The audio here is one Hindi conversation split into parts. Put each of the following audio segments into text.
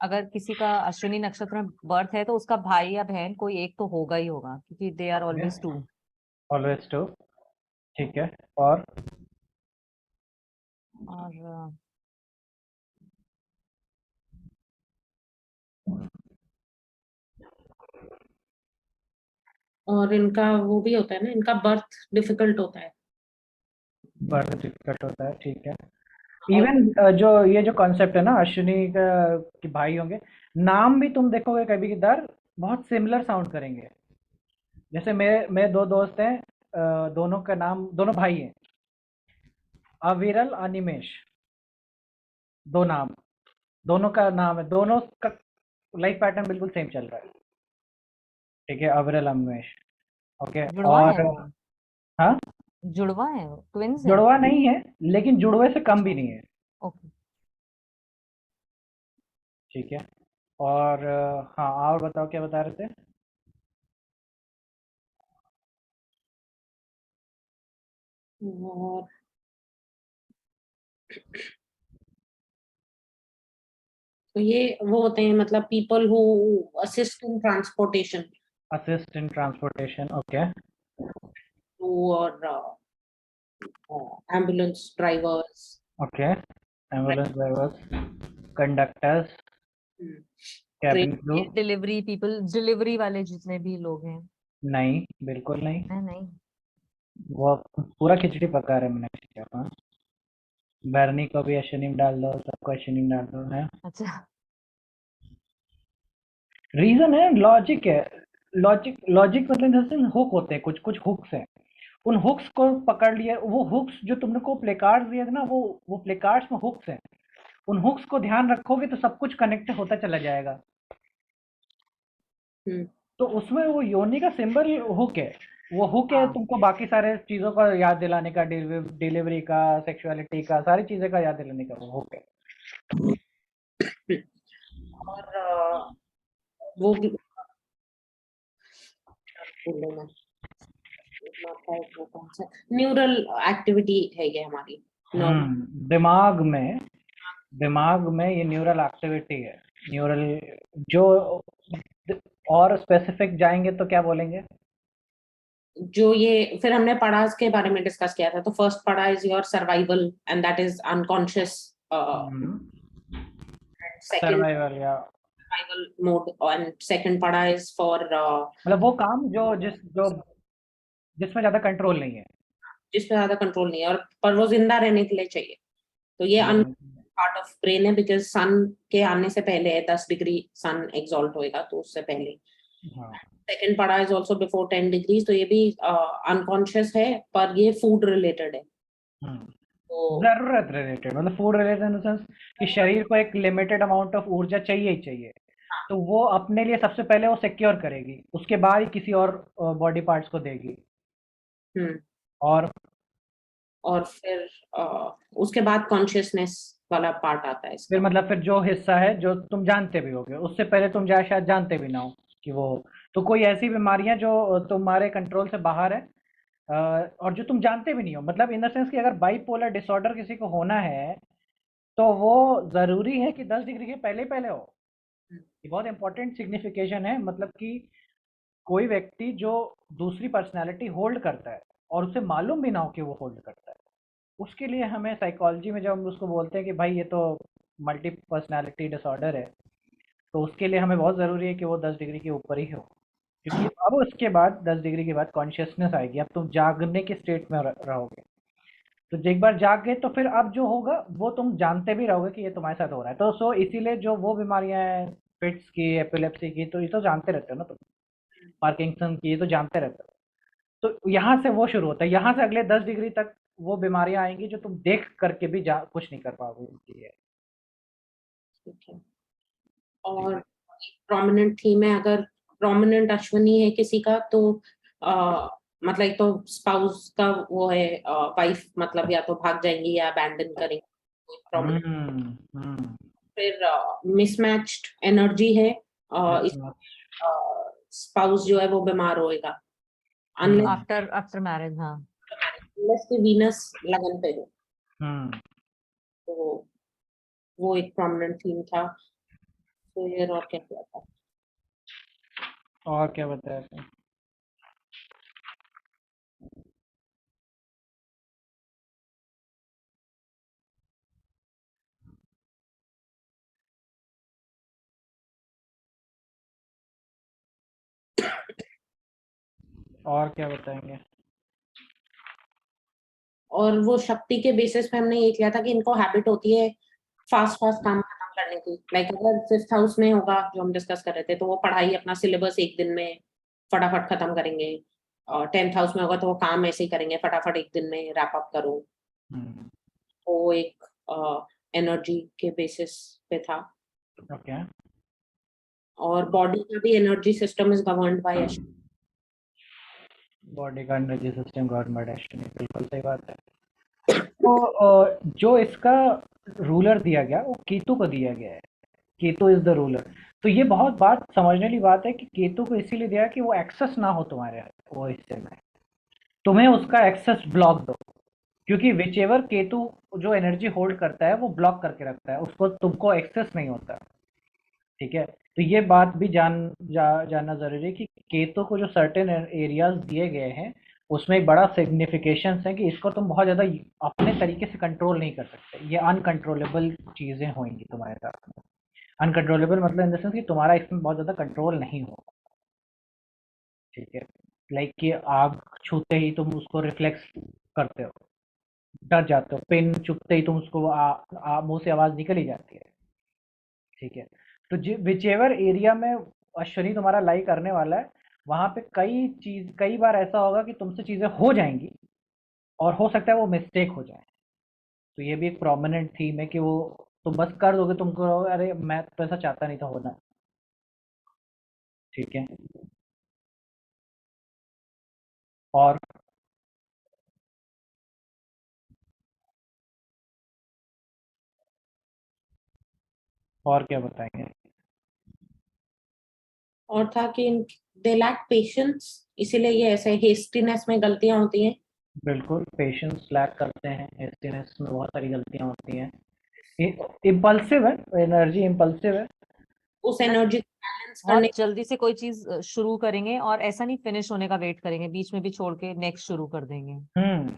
अगर किसी का अश्विनी नक्षत्र में बर्थ है तो उसका भाई या बहन कोई एक तो होगा ही होगा, क्योंकि they are always two. Always two, ठीक है। और और और इनका वो भी होता है ना, इनका बर्थ डिफिकल्ट होता है। बर्थ डिफिकल्ट होता है, ठीक है। और इवन जो ये जो कॉन्सेप्ट है ना अश्विनी का कि भाई होंगे, नाम भी तुम देखोगे कभी कभार बहुत सिमिलर साउंड करेंगे। जैसे मेरे दो दोस्त हैं, दोनों का नाम, दोनों भाई हैं, अविरल अनिमेश, दो नाम, दोनों का नाम है, दोनों का लाइफ पैटर्न बिल्कुल सेम चल रहा है, ठीक है, अविरल अनिमेश। ओके। जुड़वा है और वो? हाँ, जुड़वा है वो, ट्विंस है? जुड़वा नहीं है, लेकिन जुड़वे से कम भी अच्छा। नहीं है, ओके। ठीक है। और हाँ, और बताओ क्या बता रहे थे। और तो ये वो होते हैं मतलब people who assist in transportation, assist in transportation, okay. और ambulance drivers, okay, ambulance drivers, conductors, train. Cabin crew. ये डिलीवरी पीपल, डिलीवरी वाले जितने भी लोग हैं। नहीं, बिल्कुल नहीं। है नहीं? वो पूरा खिचड़ी पका रहे मैंने क्या कहा। बर्नी को भी अश्विनी में डाल दो, सबको अश्विनी में डाल दो, है। अच्छा। रीजन है, लॉजिक है। लॉजिक लॉजिक मतलब जैसे हुक होते हैं, कुछ कुछ हुक्स हैं, उन हुक्स को पकड़ लिए। वो हुक्स जो तुमने को प्ले कार्ड्स दिए थे ना, वो प्ले कार्ड्स में हुक्स हैं। उन हुक्स को ध्यान रखोगे तो सब कुछ कनेक्ट होता चला जाएगा। तो उसमें वो योनि का सिंबल हुक है। वो हुक है हाँ। तुमको बाकी सारे चीजों का याद दिलाने का, डिलीवरी का, सेक्सुअलिटी का, सारी चीजें का याद दिलाने का वो हुक है। और वो भी बोलने में वो कौन सा न्यूरल एक्टिविटी है ये हमारी नर्व। दिमाग में, दिमाग में ये न्यूरल एक्टिविटी है। न्यूरल जो, और स्पेसिफिक जाएंगे तो क्या बोलेंगे। जो ये फिर हमने पढ़ा के बारे में डिस्कस किया था, तो फर्स्ट पढ़ा is your survival and that is unconscious, second survival या सर्वाइवल मोड, एंड सेकंड पढ़ा इज फॉर मतलब वो काम जो जिसमें ज्यादा कंट्रोल नहीं है। जिस पे ज्यादा कंट्रोल नहीं है, और पर वो जिंदा रहने के लिए चाहिए। तो ये अन पार्ट ऑफ ब्रेन है, बिकॉज सन के आने से पहले है 10 डिग्री सन एक्सॉल्ट होएगा, तो उससे पहले। हाँ, सेकंड पढ़ा इज ऑल्सो बिफोर 10 डिग्री, तो ये भी अनकॉन्शियस है, पर ये फूड रिलेटेड है। तो जरूरत रिलेटेड, मतलब food related in the sense कि शरीर को एक लिमिटेड अमाउंट ऑफ ऊर्जा चाहिए ही चाहिए। तो वो अपने लिए सबसे पहले वो सिक्योर करेगी, उसके बाद ही किसी और बॉडी पार्ट्स को देगी। हम्म और और फिर उसके बाद कॉन्शियसनेस वाला पार्ट आता है फिर इसका। मतलब फिर जो हिस्सा है जो तुम जानते भी होगे, उससे पहले तुम शायद जानते भी ना हो कि वो, तो कोई ऐसी बीमारियां जो तुम्हारे कंट्रोल से बाहर है, और जो तुम जानते भी नहीं हो, मतलब इन द सेंस कि अगर बाइपोलर डिसऑर्डर किसी को होना है तो वो जरूरी है कि 10 डिग्री के पहले पहले हो। ये बहुत इंपॉर्टेंट सिग्निफिकेशन है, मतलब कि कोई व्यक्ति जो दूसरी पर्सनैलिटी होल्ड करता है और उसे मालूम भी ना हो कि वो होल्ड करता है, उसके लिए हमें साइकोलॉजी में जब हम उसको बोलते हैं कि भाई ये तो मल्टी पर्सनैलिटी डिसऑर्डर है, तो उसके लिए हमें बहुत ज़रूरी है कि वो 10 डिग्री के ऊपर ही हो। क्योंकि अब उसके बाद 10 डिग्री के बाद कॉन्शियसनेस आएगी, अब तुम जागने के स्टेट में रहोगे। तो एक बार जाग गए तो फिर अब जो होगा वो तुम जानते भी रहोगे कि ये तुम्हारे साथ हो रहा है। तो सो इसीलिए जो वो बीमारियां हैं, फिट्स की, एपिलेप्सी की, तो ये तो जानते रहते हो ना तुम, पार्किंसन की, ये तो जानते रहते हो। तो यहाँ से वो शुरू होता है, यहाँ से अगले 10 डिग्री तक वो बीमारियां आएंगी जो तुम देख करके भी कुछ नहीं कर पाओगे उनके लिए। ठीक है। और प्रोमिनेंट थीम है, अगर प्रोमिनेंट अश्विनी है किसी का, तो मतलब एक तो स्पाउस का वो है, वाइफ मतलब या तो भाग जाएंगी या अबैंडन करेंगी, prominent। हम्म। फिर मिसमैच्ड एनर्जी है, इस स्पाउस जो है वो बीमार होएगा, अनलेस आफ्टर आफ्टर मैरिज, हाँ। कि वीनस लगन पे हो। हम्म। तो वो एक प्रोमिनेंट थीम था। फिर और क्या किया था? और क्या बताया था? और क्या बताएंगे? और वो शक्ति के बेसिस पे हमने ये किया था कि इनको हैबिट होती है फास्ट फास्ट काम खत्म करने की। लाइक अगर फिफ्थ हाउस में होगा जो हम डिस्कस कर रहे थे, तो वो पढ़ाई अपना सिलेबस एक दिन में फटाफट खत्म करेंगे। और 10th हाउस में होगा तो वो काम ऐसे ही करेंगे, फटाफट एक दिन में रैप अप करो। हम्म, तो वो एक एनर्जी के बेसिस पे था। ओके। और बॉडी का भी energy system is governed by body का एनर्जी सिस्टम गवर्नमेंट एक्शन, बिल्कुल सही बात है। तो जो इसका रूलर दिया गया वो केतु को दिया गया है। Ketu is the ruler. तो ये बहुत बात समझने वाली बात है कि केतु को इसीलिए दिया है कि वो एक्सेस ना हो तुम्हारे वो हिस्से में, तुम्हें उसका एक्सेस ब्लॉक दो। क्योंकि विच एवर केतु जो एनर्जी होल्ड करता है वो ब्लॉक करके रखता है, उसको तुमको एक्सेस नहीं होता। ठीक है, तो ये बात भी जानना जरूरी है कि केतु को जो सर्टेन एरियाज दिए गए हैं उसमें एक बड़ा सिग्निफिकेशन है कि इसको तुम बहुत ज्यादा अपने तरीके से कंट्रोल नहीं कर सकते। ये अनकंट्रोलेबल चीजें होंगी तुम्हारे साथ में। अनकंट्रोलेबल मतलब इन द सेंस कि तुम्हारा इसमें बहुत ज्यादा कंट्रोल नहीं होगा। ठीक है, लाइक कि आग छूते ही तुम उसको रिफ्लेक्स करते हो, डर जाते हो, पेन चुभते ही तुम उसको मुंह से आवाज निकल ही जाती है। ठीक है, तो विच एवर एरिया में अश्विनी तुम्हारा लाई करने वाला है, वहां पे कई बार ऐसा होगा कि तुमसे चीजें हो जाएंगी और हो सकता है वो मिस्टेक हो जाए। तो ये भी एक प्रोमिनेंट थीम है कि वो तुम बस कर दोगे, तुमको कहोगे, अरे मैं तो ऐसा चाहता नहीं था होना। ठीक है, और क्या बताएंगे? और था कि दे लैक पेशेंस, इसीलिए ये ऐसे हेस्टीनेस में गलतियां होती हैं। बिल्कुल, पेशेंस लैक करते हैं, हेस्टीनेस में बहुत सारी गलतियां होती हैं। इम्पल्सिव है, एनर्जी इम्पल्सिव है। उस एनर्जी को बैलेंस करने। बहुत जल्दी से कोई चीज शुरू करेंगे और ऐसा नहीं फिनिश होने का वेट करेंगे, बीच में भी छोड़ के नेक्स्ट शुरू कर देंगे। हम्म,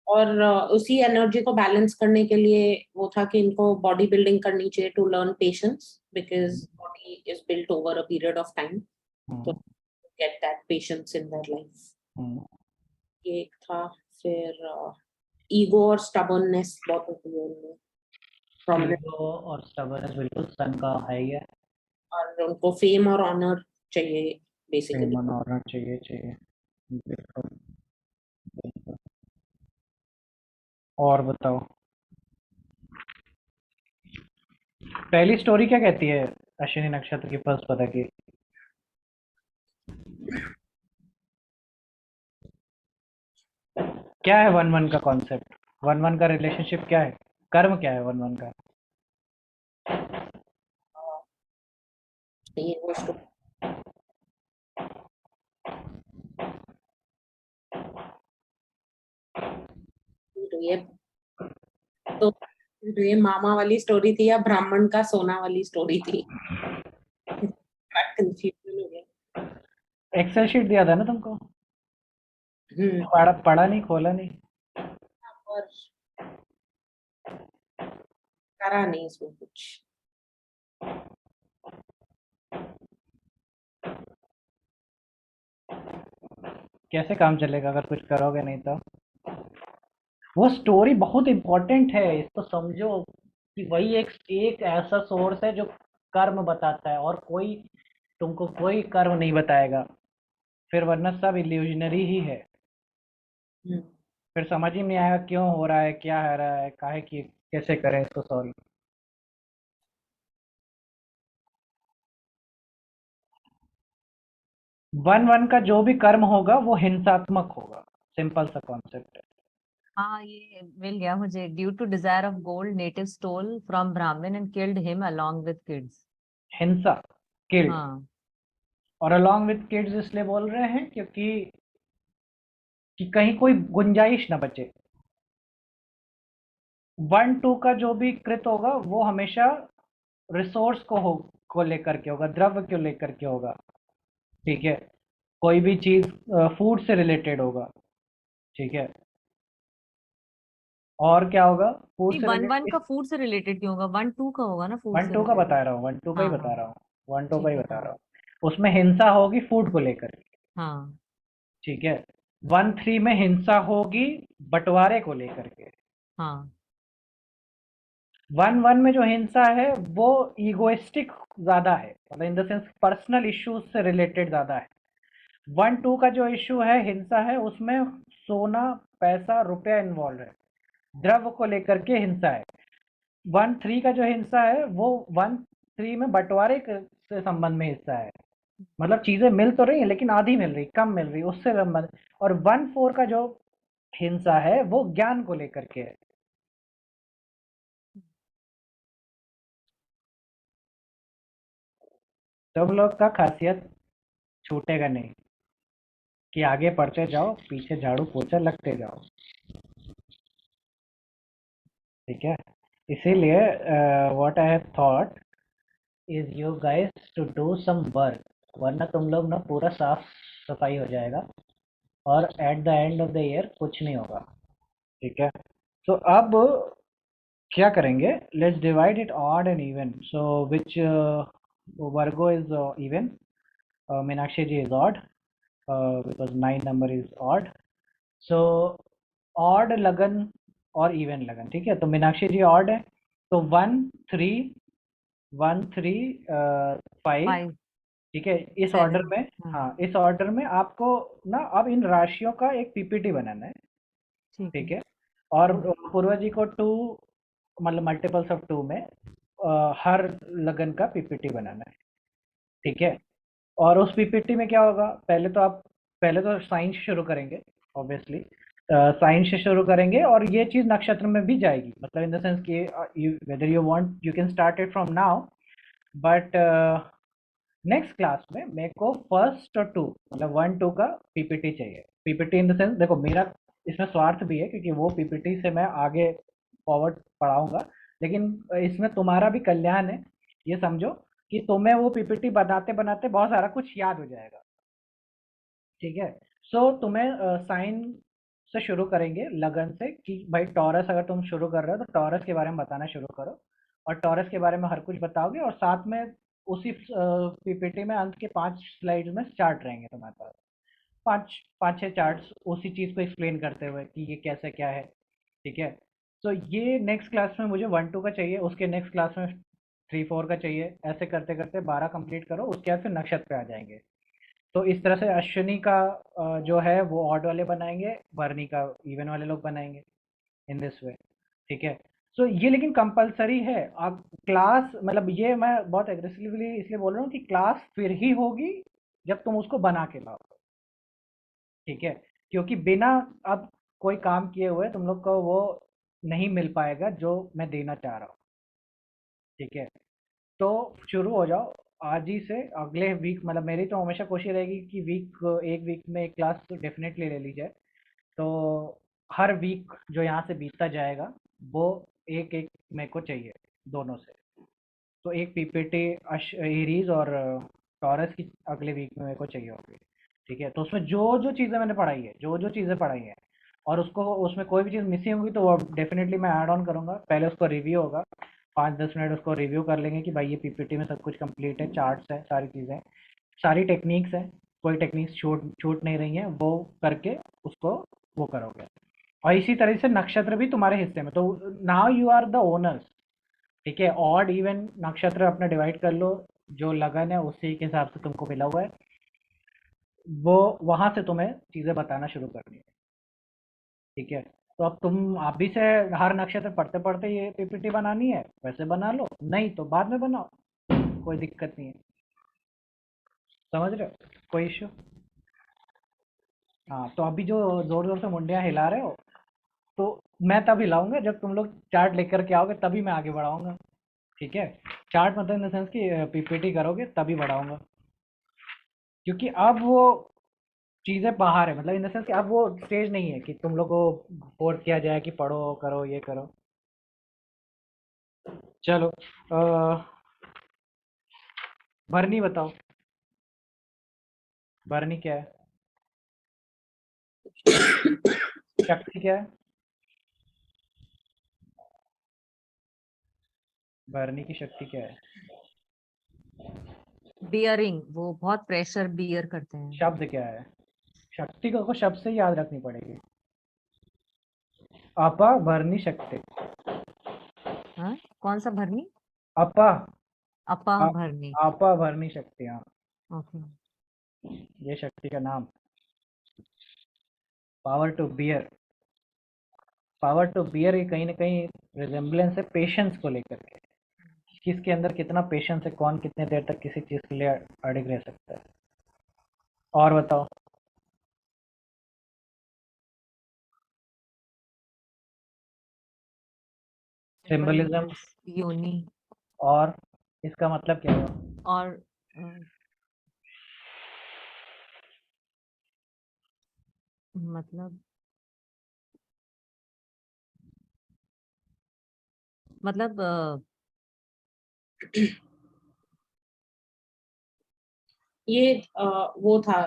और उसी एनर्जी को बैलेंस करने के लिए वो था कि इनको बॉडी बिल्डिंग करनी चाहिए to learn patience, because body is built over a period of time. तो hmm, get that patience in their life. Hmm. ये एक था। फिर ईगो और स्टबर्ननेस बहुत होती है उनमें, प्रोमिनेंट। ईगो और स्टबर्ननेस बिल्कुल सन का है ही है। और उनको फेम और ऑनर चाहिए बेसिकली। फेमन ऑनर चाहिए चाहिए, बिल्कुल बिल्कुल। और बताओ, पहली स्टोरी क्या कहती है अश्विनी नक्षत्र की फर्स्ट पता की? क्या है वन वन का कॉन्सेप्ट? वन वन का रिलेशनशिप क्या है? कर्म क्या है वन वन का? ये वो स्टोरी। तो ये मामा वाली स्टोरी थी या ब्राह्मण का सोना वाली स्टोरी थी? कंफ्यूजन हो गया। एक्सेल शीट दिया था ना तुमको? हम्म। पढ़ा नहीं, खोला नहीं? और करा नहीं इसमें कुछ। कैसे काम चलेगा अगर कुछ करोगे नहीं तो? वो स्टोरी बहुत इंपॉर्टेंट है, इसको समझो कि वही एक ऐसा सोर्स है जो कर्म बताता है, और कोई तुमको कोई कर्म नहीं बताएगा। फिर वरना सब इल्यूजनरी ही है। हम्म। फिर समझ ही नहीं आएगा क्यों हो रहा है, क्या हो रहा है, काहे की, कैसे करें इसको सॉल्व। वन वन का जो भी कर्म होगा वो हिंसात्मक होगा, सिंपल सा कॉन्सेप्ट है। हाँ, ये मिल गया मुझे। Due to desire of gold native stole from Brahmin and killed him along with kids. हिंसा, किल्ड। हाँ। और अलोंग विद किड्स इसलिए बोल रहे हैं क्योंकि कि कहीं कोई गुंजाइश ना बचे। वन टू का जो भी कृत होगा वो हमेशा रिसोर्स को लेकर के होगा, द्रव्य को लेकर के होगा, ठीक है। कोई भी चीज फूड से रिलेटेड होगा, ठीक है। और क्या होगा फूड नहीं, से 1-1 रिलेटेड? का फूड से रिलेटेड क्यों होगा? 1-2 का होगा ना फूड वन से टू का रिलेटेड। बता रहा हूँ, वन टू का ही हाँ बता हाँ, रहा हूँ, वन टू का ही ठीक है, बता रहा हाँ। हूँ। उसमें हिंसा होगी फूड को लेकर, हाँ ठीक है। 1-3 में हिंसा होगी बंटवारे को लेकर के। हाँ 1-1 में जो हिंसा है वो ईगोइस्टिक ज्यादा है, मतलब in the sense personal issues से रिलेटेड ज्यादा है। 1-2 का जो इश्यू है, हिंसा है, उसमें सोना, पैसा, रुपया इन्वॉल्व है, द्रव्य को लेकर के हिंसा है। 1-3 का जो हिंसा है वो 1-3 में बंटवारे से संबंध में हिस्सा है, मतलब चीजें मिल तो रही हैं लेकिन आधी मिल रही, कम मिल रही, उससे संबंध। और 1-4 का जो हिंसा है वो ज्ञान को लेकर के है। तुम लोग का खासियत छूटेगा नहीं कि आगे पढ़ते जाओ, पीछे झाड़ू पोछा लगते जाओ, ठीक है। इसीलिए what I have thought is you guys to do some work, वरना तुम लोग ना पूरा साफ सफाई हो जाएगा और at the end of the year कुछ नहीं होगा, ठीक है। तो अब क्या करेंगे, let's divide it odd and even, so which वर्गो is even, Meenakshi ji is odd, because 9 number is odd. So odd लगन और इवन लगन, ठीक है। तो मीनाक्षी जी ऑड है, तो 1-3, 1-3, 5, 5 ठीक है, इस ऑर्डर 7। में। हाँ, इस ऑर्डर में आपको ना अब इन राशियों का एक पीपीटी बनाना है, ठीक है। ठीक है। और पूर्वा जी को 2, मतलब मल्टीपल्स ऑफ 2 में हर लगन का पीपीटी बनाना है, ठीक है। और उस पीपीटी में क्या होगा, पहले तो साइंस शुरू करेंगे, ऑब्वियसली साइंस से शुरू करेंगे, और ये चीज नक्षत्र में भी जाएगी, मतलब इन द सेंस कि whether you want you can start it from now, but next class में मेरे को फर्स्ट और 2, मतलब 1-2 का पीपीटी चाहिए। पीपीटी इन द सेंस, देखो मेरा इसमें स्वार्थ भी है क्योंकि वो पीपीटी से मैं आगे फॉरवर्ड पढ़ाऊंगा, लेकिन इसमें तुम्हारा भी कल्याण है। ये समझो कि तुम्हें वो पीपीटी बनाते बनाते बहुत सारा कुछ याद हो जाएगा, ठीक है। सो तुम्हें साइन से शुरू करेंगे, लगन से, कि भाई टॉरस अगर तुम शुरू कर रहे हो तो टॉरस के बारे में बताना शुरू करो, और टॉरस के बारे में हर कुछ बताओगे, और साथ में उसी पीपीटी में अंत के 5 स्लाइड में चार्ट रहेंगे तुम्हारे पास, 5-6 चार्ट्स उसी चीज को एक्सप्लेन करते हुए कि ये कैसे क्या है, ठीक है। तो ये नेक्स्ट क्लास में मुझे 1-2 का चाहिए, उसके नेक्स्ट क्लास में 3-4 का चाहिए, ऐसे करते करते 12 कंप्लीट करो, उसके बाद फिर नक्षत्र पे आ जाएंगे। तो इस तरह से अश्विनी का जो है वो ऑड वाले बनाएंगे, भरनी का इवन वाले लोग बनाएंगे, इन दिस वे, ठीक है। सो ये लेकिन कंपलसरी है, आप क्लास, मतलब ये मैं बहुत एग्रेसिवली इसलिए बोल रहा हूँ कि क्लास फिर ही होगी जब तुम उसको बना के लाओ, ठीक है। क्योंकि बिना अब कोई काम किए हुए तुम लोग को वो नहीं मिल पाएगा जो मैं देना चाह रहा हूँ, ठीक है। तो शुरू हो जाओ आज ही से, अगले वीक, मतलब मेरी तो हमेशा कोशिश रहेगी कि एक वीक में एक क्लास डेफिनेटली ले ली जाए। तो हर वीक जो यहाँ से बीतता जाएगा वो एक एक मेरे को चाहिए, दोनों से। तो एक पीपीटी एरीज और टॉरस की अगले वीक में मेरे को चाहिए होगी, ठीक है। तो उसमें जो जो चीज़ें मैंने पढ़ाई है, जो जो चीज़ें पढ़ाई हैं, और उसको उसमें कोई भी चीज़ मिसिंग होगी तो वो डेफिनेटली मैं ऐड ऑन करूँगा। पहले उसको रिव्यू होगा, 5-10 मिनट उसको रिव्यू कर लेंगे कि भाई ये पीपीटी में सब कुछ कंप्लीट है, चार्ट्स है, सारी चीज़ें, सारी टेक्निक्स हैं, कोई टेक्निक्स छूट छूट नहीं रही हैं, वो करके उसको वो करोगे। और इसी तरह से नक्षत्र भी तुम्हारे हिस्से में, तो now you are the owners, ठीक है। ऑड इवन नक्षत्र अपना डिवाइड कर लो, जो लगन है उसी के हिसाब से तुमको मिला हुआ है, वो वहां से तुम्हें चीजें बताना शुरू करनी है, ठीक है। तो अब तुम आप भी से हर नक्षत्र पढ़ते पढ़ते ये पीपीटी बनानी है वैसे बना लो, नहीं तो बाद में बनाओ, कोई दिक्कत नहीं है, समझ रहे हो, कोई इश्यू। हाँ, तो अभी जो जोर जोर से मुंडियाँ हिला रहे हो, तो मैं तब हिलाऊंगा जब तुम लोग चार्ट लेकर के आओगे, तभी मैं आगे बढ़ाऊंगा, ठीक है। चार्ट मतलब इन द सेंस कि पीपीटी करोगे तभी बढ़ाऊंगा, क्योंकि अब वो चीजें बाहर है, मतलब इन द सेंस कि अब वो स्टेज नहीं है कि तुम लोग को फोर्स किया जाए कि पढ़ो करो ये करो। चलो भरनी बताओ, भरनी क्या है? शक्ति क्या है? भरनी की शक्ति क्या है? बियरिंग, वो बहुत प्रेशर बियर करते हैं। शब्द क्या है? शक्ति को शब्द से ही याद रखनी पड़ेगी। अपा भरनी शक्ति। हाँ, कौन सा भरनी? अपा अपा आ- भरनी। आपा भरनी शक्ति, हाँ, ओके। ये शक्ति का नाम। Power to bear, power to bear ये कहीं ना कहीं रिजेम्बलेंस है पेशेंस को लेकर के। किसके अंदर कितना पेशेंस है, कौन कितने देर तक किसी चीज के लिए अड़िग रह सकता है। और बताओ। सिंबलिज्म। योनि। और इसका मतलब क्या हुआ? और मतलब मतलब ये वो था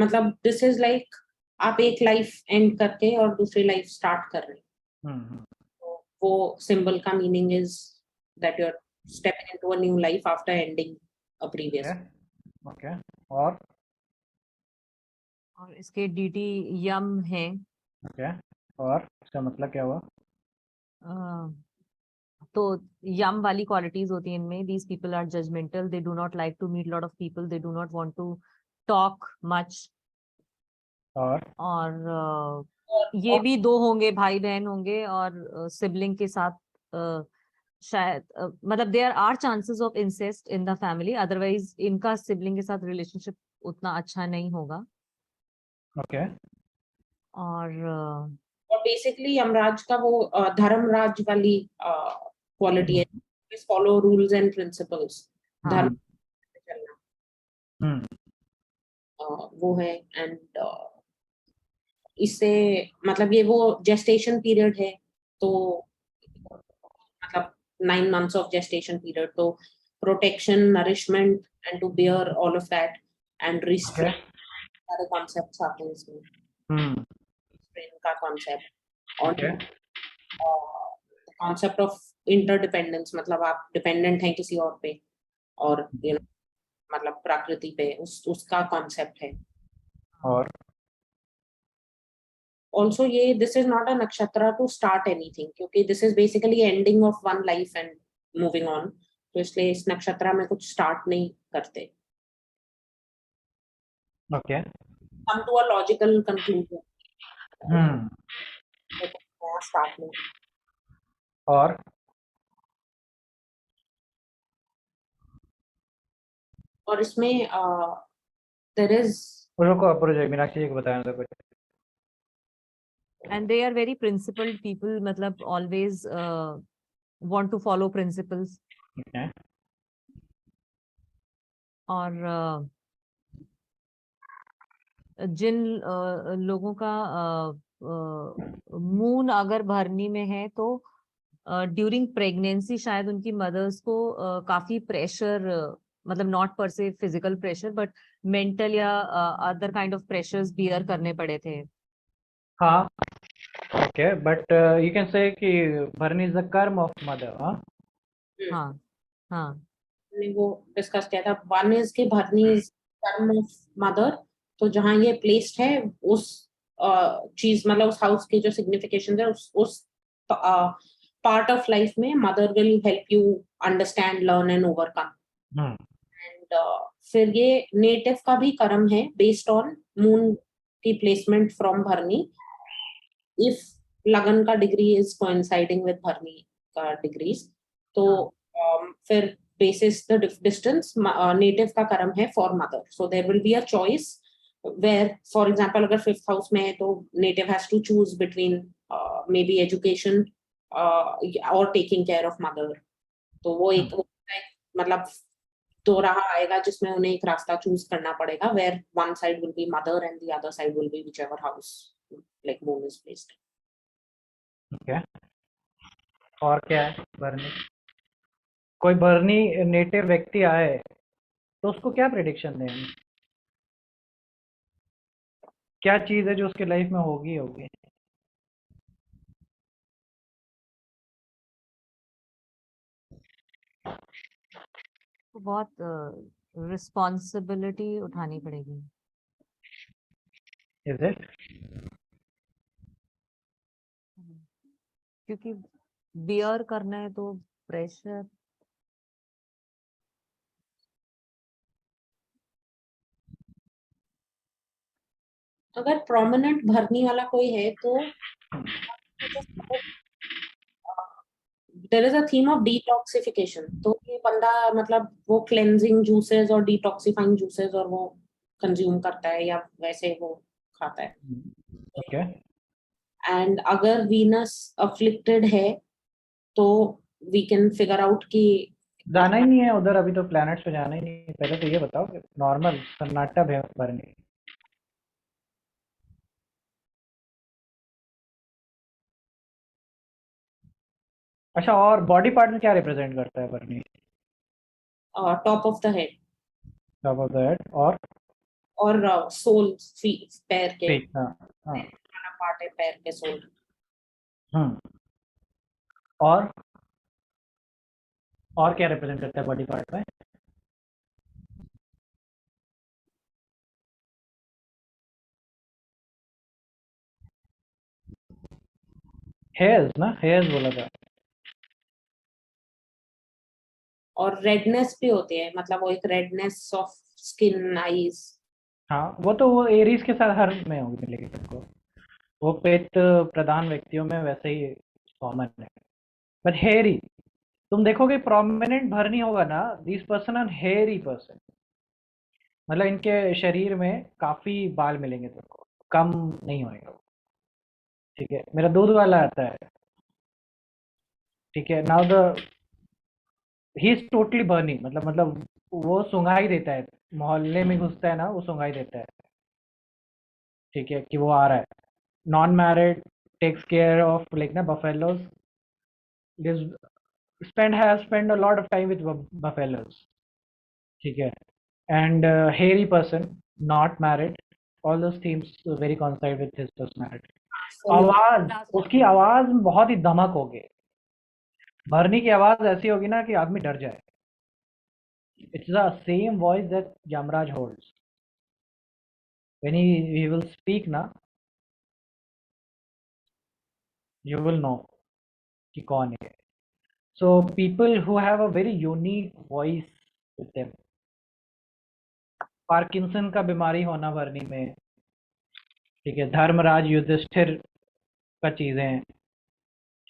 मतलब दिस इज लाइक आप एक लाइफ एंड करके और दूसरी लाइफ स्टार्ट कर रहे हैं, हम्म, तो वो सिंबल का meaning is that you are stepping into a new life after ending a previous. Okay. और इसके डीटी यम है। ओके, और इसका मतलब क्या हुआ? तो यम वाली क्वालिटीज होती हैं इनमें। These people are judgmental, they do not like to meet lot of people, they do not want to talk much. और ये भी दो होंगे, भाई बहन होंगे और सिबलिंग के साथ शायद मतलब there are chances of incest in the family, otherwise इनका सिबलिंग के साथ रिलेशनशिप उतना अच्छा नहीं होगा। ओके। और और बेसिकली यमराज का वो धर्मराज वाली क्वालिटी है, फॉलो रूल्स एंड प्रिंसिपल्स, धर्म हाँ। पे चलना, हम्म। वो है। एंड इससे मतलब ये वो जेस्टेशन पीरियड है, तो मतलब 9 months ऑफ जेस्टेशन पीरियड, तो protection, nourishment and to bear all of that and okay. Restrain, सारे कॉन्सेप्ट्स आते हैं इसमें। हम्म। रिस्ट्रेन का कॉन्सेप्ट और ओके। कॉन्सेप्ट ऑफ इंटरडिपेंडेंस, मतलब आप डिपेंडेंट हैं किसी और पे, और यू नो मतलब प्रकृति पे, उसका कॉन्सेप्ट है। और ऑल्सो ये this is not a nakshatra to start anything, क्योंकि this is basically ending of one life and moving on, तो इसलिए इस नक्षत्र में कुछ स्टार्ट नहीं करते। Okay. Come to a logical conclusion, hmm. नया स्टार्ट नहीं। और और इसमें देयर इज रुको, प्रोजेक्ट मीनाक्षी जी को बताया था कुछ। and they are very principled people, मतलब always want to follow principles। Okay. और जिन लोगों का मून अगर भरनी में है तो ड्यूरिंग प्रेगनेंसी शायद उनकी मदर्स को काफी प्रेशर, मतलब not per se physical pressure but mental या other kind of pressures bear करने पड़े थे। हाँ। Okay, but you can say कि भरनी इज द कर्म ऑफ मदर। हाँ। हाँ हाँ। हमने वो डिस्कस किया था, वन इज के भरनी इज कर्म ऑफ मदर, तो जहाँ ये प्लेस्ड है उस चीज, मतलब उस हाउस की जो सिग्निफिकेशन है, उस पार्ट ऑफ लाइफ में mother will help you understand, learn and overcome. Hmm. And फिर ये नेटिव का भी कर्म है बेस्ड ऑन मून की प्लेसमेंट फ्रॉम भरनी, इफ लगन का डिग्री इज कोइंसाइडिंग विद भरनी का डिग्रीज, तो फिर basis the distance native का कर्म है for mother, so there will be a choice where for example अगर 5th house में है तो native has to choose between maybe education or taking care of mother, तो वो एक मतलब दो राह आएगा जिसमें उन्हें एक रास्ता चूज करना पड़ेगा, where one side will be mother and the other side will be whichever house like moon is placed। Okay. और क्या है भरनी? कोई भरनी नेटिव व्यक्ति आए तो उसको क्या प्रिडिक्शन दें हम? क्या चीज है जो उसके लाइफ में होगी होगी? तो बहुत रिस्पॉन्सिबिलिटी उठानी पड़ेगी। Is it? क्योंकि बियर करना है तो प्रेशर। अगर प्रोमिनेंट भरनी वाला कोई है तो there is a theme of detoxification, तो ये बंदा मतलब वो क्लेंजिंग जूसेस और डिटॉक्सिफाइंग जूसेस और वो कंज्यूम करता है या वैसे वो खाता है। ओके। एंड अगर वीनस अफ्लिक्टेड है तो वी कैन फिगर आउट कि जाना ही नहीं है उधर, अभी तो प्लैनेट्स पे जाना ही नहीं है। पहले तो ये बताओ कि नॉर्मल सन्नाटा भरनी। अच्छा, और बॉडी पार्ट में क्या रिप्रेजेंट करता है Bharani? Top of the head top of the head और सोल, पैर के फीट। हाँ हाँ। पार्ट है पैर के सोल। हम्म। और क्या रिप्रेजेंट करता है बॉडी पार्ट में? हेयर्स ना, हेयर्स बोला था। और रेडनेस भी होती है, मतलब वो एक रेडनेस ऑफ स्किन, आईज। हाँ, वो एरीज के साथ हर में होगी, मिलेगी तुमको। वो पित्त प्रधान व्यक्तियों में वैसे ही कॉमन है। बट हेयरी, तुम देखोगे प्रोमिनेंट भर नहीं होगा ना, this person are hairy person. मतलब इनके शरीर में काफी बाल मिलेंगे तुमको, कम नहीं होएगा वो। ठीक है, मेरा दूध वाला आता है। ठीक है, now the he is totally Bharani, मतलब वो सुंगाई देता है, मोहल्ले में घुसता है ना, वो सुंगाई देता है। ठीक है, कि वो आ रहा है। Non married, takes care of like ना buffaloes, spend a lot of time with buffaloes. ठीक है, and hairy person, not married, all those themes very coincide with his personality. आवाज, उसकी आवाज में बहुत ही दमक होगी। भरनी की आवाज ऐसी होगी ना कि आदमी डर जाए। It's the same voice that Yamraj holds when he will speak ना, you will know कि कौन है। so people who have a very unique voice with them, Parkinson का बीमारी होना भरनी में। ठीक है, धर्मराज युधिष्ठिर का चीजें हैं।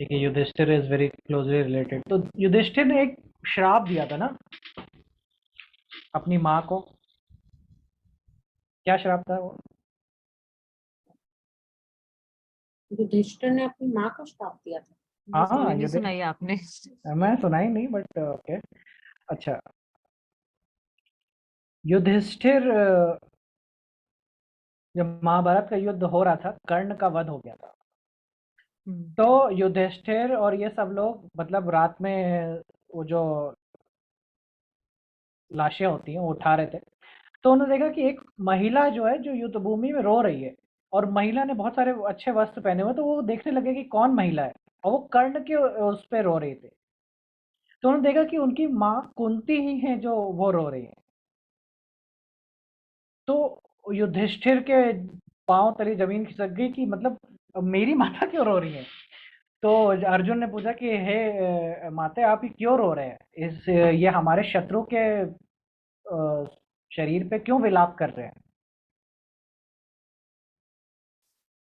ठीक है, Yudhishthir is very closely related. तो युधिष्ठिर ने एक श्राप दिया था ना अपनी माँ को। क्या श्राप था वो? युधिष्ठिर ने अपनी माँ को श्राप दिया था। ये हाँ स्टोरी नहीं युधिष्ठिर, सुनाई आपने। मैं सुनाई नहीं बट ओके। अच्छा, युधिष्ठिर जब महाभारत का युद्ध हो रहा था, कर्ण का वध हो गया था। तो युधिष्ठिर और ये सब लोग मतलब रात में वो जो लाशें होती हैं वो उठा रहे थे। तो उन्होंने देखा कि एक महिला जो है, जो युद्ध भूमि में रो रही है, और महिला ने बहुत सारे अच्छे वस्त्र पहने हुए। तो वो देखने लगे कि कौन महिला है, और वो कर्ण के उस पे रो रही थी। तो उन्होंने देखा कि उनकी माँ कुंती ही है जो वो रो रही है। तो युधिष्ठिर के पांव तले जमीन खिसक गई कि मतलब अब मेरी माता क्यों रो रही है। तो अर्जुन ने पूछा कि हे माता, आप ही क्यों रो रहे हैं, ये हमारे शत्रु के शरीर पे क्यों विलाप कर रहे हैं,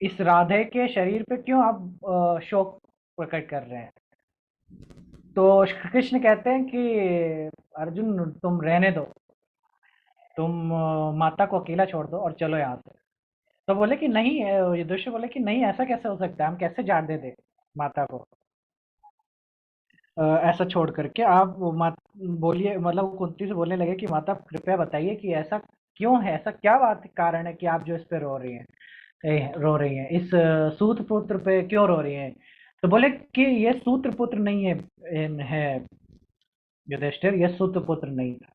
इस राधे के शरीर पे क्यों आप शोक प्रकट कर रहे हैं। तो कृष्ण कहते हैं कि अर्जुन तुम रहने दो, तुम माता को अकेला छोड़ दो और चलो यहाँ से। तो बोले कि नहीं, युधिष्ठिर बोले कि नहीं, ऐसा कैसे हो सकता है, हम कैसे जाट दे दे माता को ऐसा छोड़ करके। आप वो मात बोलिए, मतलब वो कुंती से बोलने लगे कि माता कृपया बताइए कि ऐसा क्यों है, ऐसा क्या बात कारण है कि आप जो इस पे रो रही हैं, रो रही हैं, इस सूत पुत्र पे क्यों रो रही हैं। तो बोले कि ये सूत्र पुत्र नहीं है, है युधिष्ठिर, ये सूत्र पुत्र नहीं था।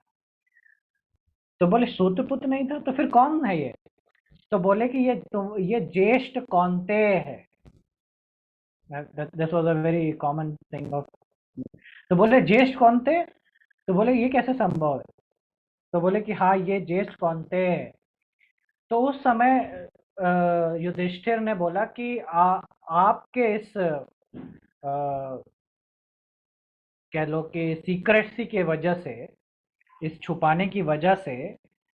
तो बोले सूतपुत्र नहीं था, तो फिर कौन है ये? तो बोले कि ये ज्येष्ठ कौन्ते है। This was a very common thing of. तो बोले ज्येष्ठ कौन्ते, तो बोले ये कैसे संभव है? तो बोले कि हाँ ये ज्येष्ठ कौन्ते है। तो उस समय युधिष्ठिर ने बोला कि आपके इस कह लो कि सीक्रेसी के वजह से, इस छुपाने की वजह से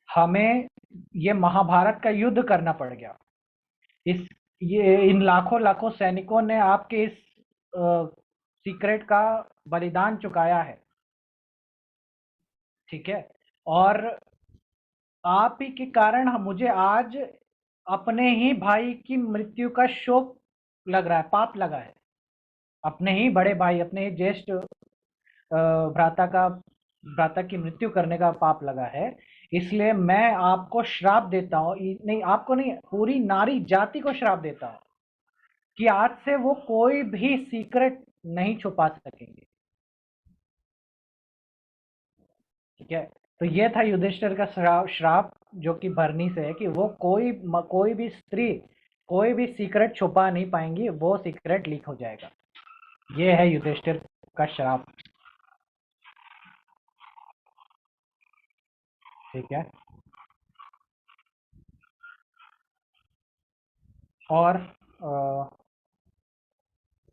हमें ये महाभारत का युद्ध करना पड़ गया। ये इन लाखों लाखों सैनिकों ने आपके इस सीक्रेट का बलिदान चुकाया है, ठीक है। और आप ही के कारण मुझे आज अपने ही भाई की मृत्यु का शोक लग रहा है, पाप लगा है। अपने ही बड़े भाई, अपने ही ज्येष्ठ भ्राता की मृत्यु करने का पाप लगा है। इसलिए मैं आपको श्राप देता हूँ, नहीं आपको नहीं, पूरी नारी जाति को श्राप देता हूँ कि आज से वो कोई भी सीक्रेट नहीं छुपा सकेंगे, ठीक है। तो ये था युधिष्ठिर का श्राप जो कि भरनी से है कि वो कोई भी स्त्री कोई भी सीक्रेट छुपा नहीं पाएंगी, वो सीक्रेट लीक हो जाएगा। ये है युधिष्ठिर का श्राप, ठीक है। और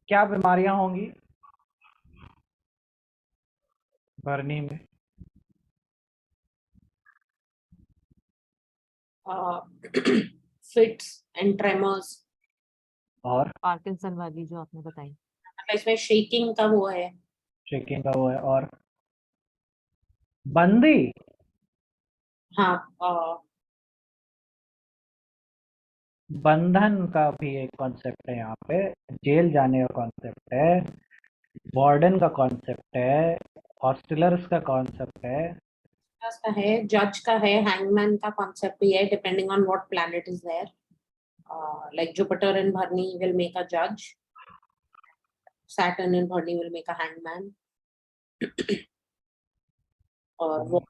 क्या बीमारियां होंगी भरनी में? फिट्स एंड ट्रेमर्स, और पार्किंसन वाली जो आपने बताई। इसमें शेकिंग का वो है। शेकिंग का वो है। और बंदी, हाँ, बंधन का भी एक कॉन्सेप्ट है यहाँ पे, जेल जाने का कॉन्सेप्ट है, वार्डन का कॉन्सेप्ट है, हॉस्टलर्स का कॉन्सेप्ट है, का है, जज का है, हैंगमैन का कॉन्सेप्ट भी है, depending on what planet is there. Like Jupiter in Bharani will make a जज, Saturn in Bharni will make a hangman, और वो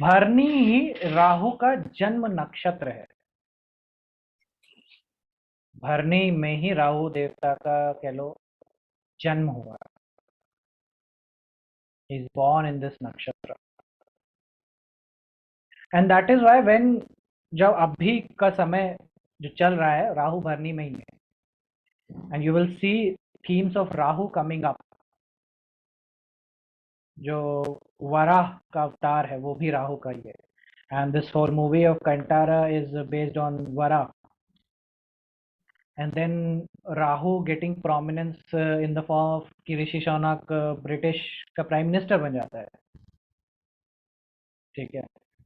भरनी ही राहु का जन्म नक्षत्र है। भरनी में ही राहु देवता का कह लो जन्म हुआ, इज बॉर्न इन दिस नक्षत्र। And that is why when, जब अभी का समय जो चल रहा है राहु भरनी में ही है, and you will see themes of Rahu coming up. जो वराह का अवतार है वो भी राहु का ही है, and this whole movie of Kantara is based on Varaha. And then Rahu getting prominence in the form of कि ऋषि शौनक ब्रिटिश का प्राइम मिनिस्टर बन जाता है, ठीक है।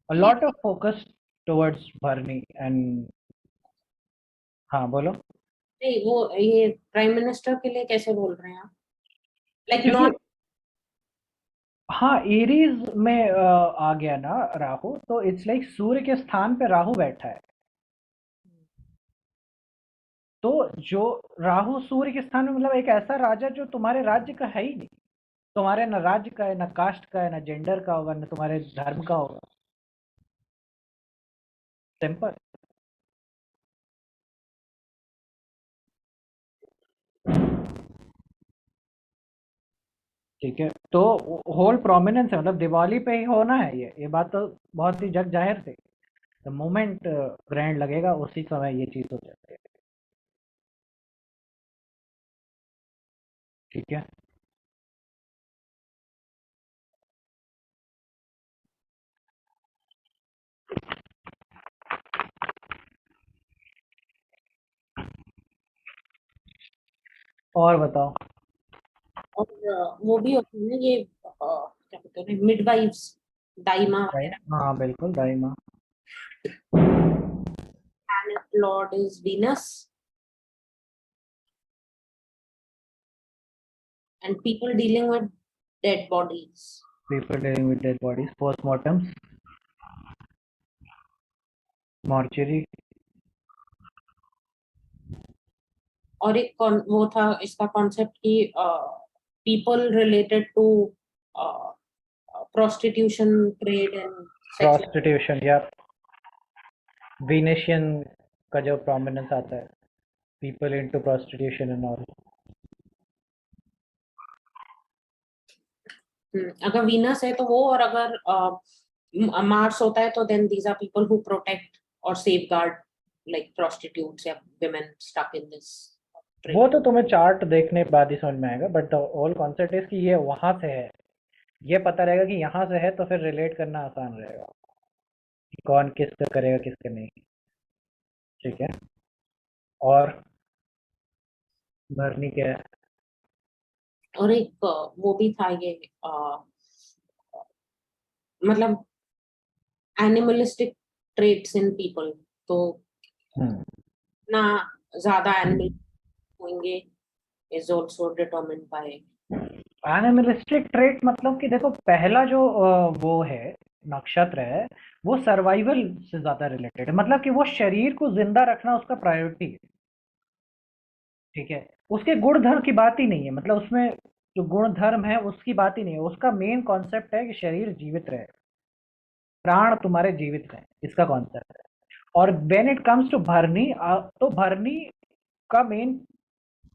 A lot of focus towards Bharni and हाँ बोलो। नहीं, वो ये प्राइम मिनिस्टर के लिए कैसे बोल रहे हैं आप? लाइक क्योंकि नॉट, हाँ एरीज में आ गया ना राहु, तो इट्स लाइक सूर्य के स्थान पे राहु बैठा है। तो जो राहु सूर्य के स्थान में, मतलब एक ऐसा राजा जो तुम्हारे राज्य का है ही नहीं, तुम्हारे न राज्य का है, न कास्ट का है, न जेंडर का होगा, न तुम्हारे धर्म का होगा, सिंपल। ठीक है, तो होल प्रोमिनेंस है, मतलब दिवाली पे ही होना है ये बात तो बहुत ही जग जाहिर थी। द मोमेंट ग्रैंड लगेगा उसी समय ये चीज हो जाती है, ठीक है। और बताओ। और वो भी होती है ये क्या कहते हैं, मिडवाइफ्स, दाइमा वगैरह। हाँ बिल्कुल, दाई माँ। planet lord is Venus, and people dealing with dead bodies. People dealing with dead bodies, postmortems, mortuary। और एक वो था इसका कॉन्सेप्ट कि people related to prostitution trade and sexual. Prostitution या Venetian का जो prominence आता है, people into prostitution and all. अगर वीनस है तो वो, और अगर मार्स होता है तो then these are people who protect or safeguard like prostitutes या women stuck in this trade. वो तो तुम्हें चार्ट देखने के बाद ही समझ में आएगा, but the whole concept is कि ये वहां से है, ये पता रहेगा कि यहाँ से है, तो फिर रिलेट करना आसान रहेगा कि कौन किसका करेगा किसका नहीं। ठीक है, और भरनी क्या है? और एक वो भी था ये मतलब एनिमलिस्टिक ट्रेट्स इन पीपल, तो ना ज्यादा एनिमल होंगे is also determined bye animalistic trait मतलब कि देखो, पहला जो वो है नक्षत्र है, वो सर्वाइवल से ज्यादा रिलेटेड है, मतलब कि वो शरीर को जिंदा रखना उसका प्रायोरिटी है। ठीक है, उसके गुण धर्म की बात ही नहीं है, मतलब उसमें जो गुण धर्म है उसकी बात ही नहीं है, उसका मेन कॉन्सेप्ट है कि शरीर जीवित रहे, प्राण तुम्हारे जीवित रहे, इसका कॉन्सेप्ट है। और व्हेन इट कम्स टू भरनी, तो भरनी का मेन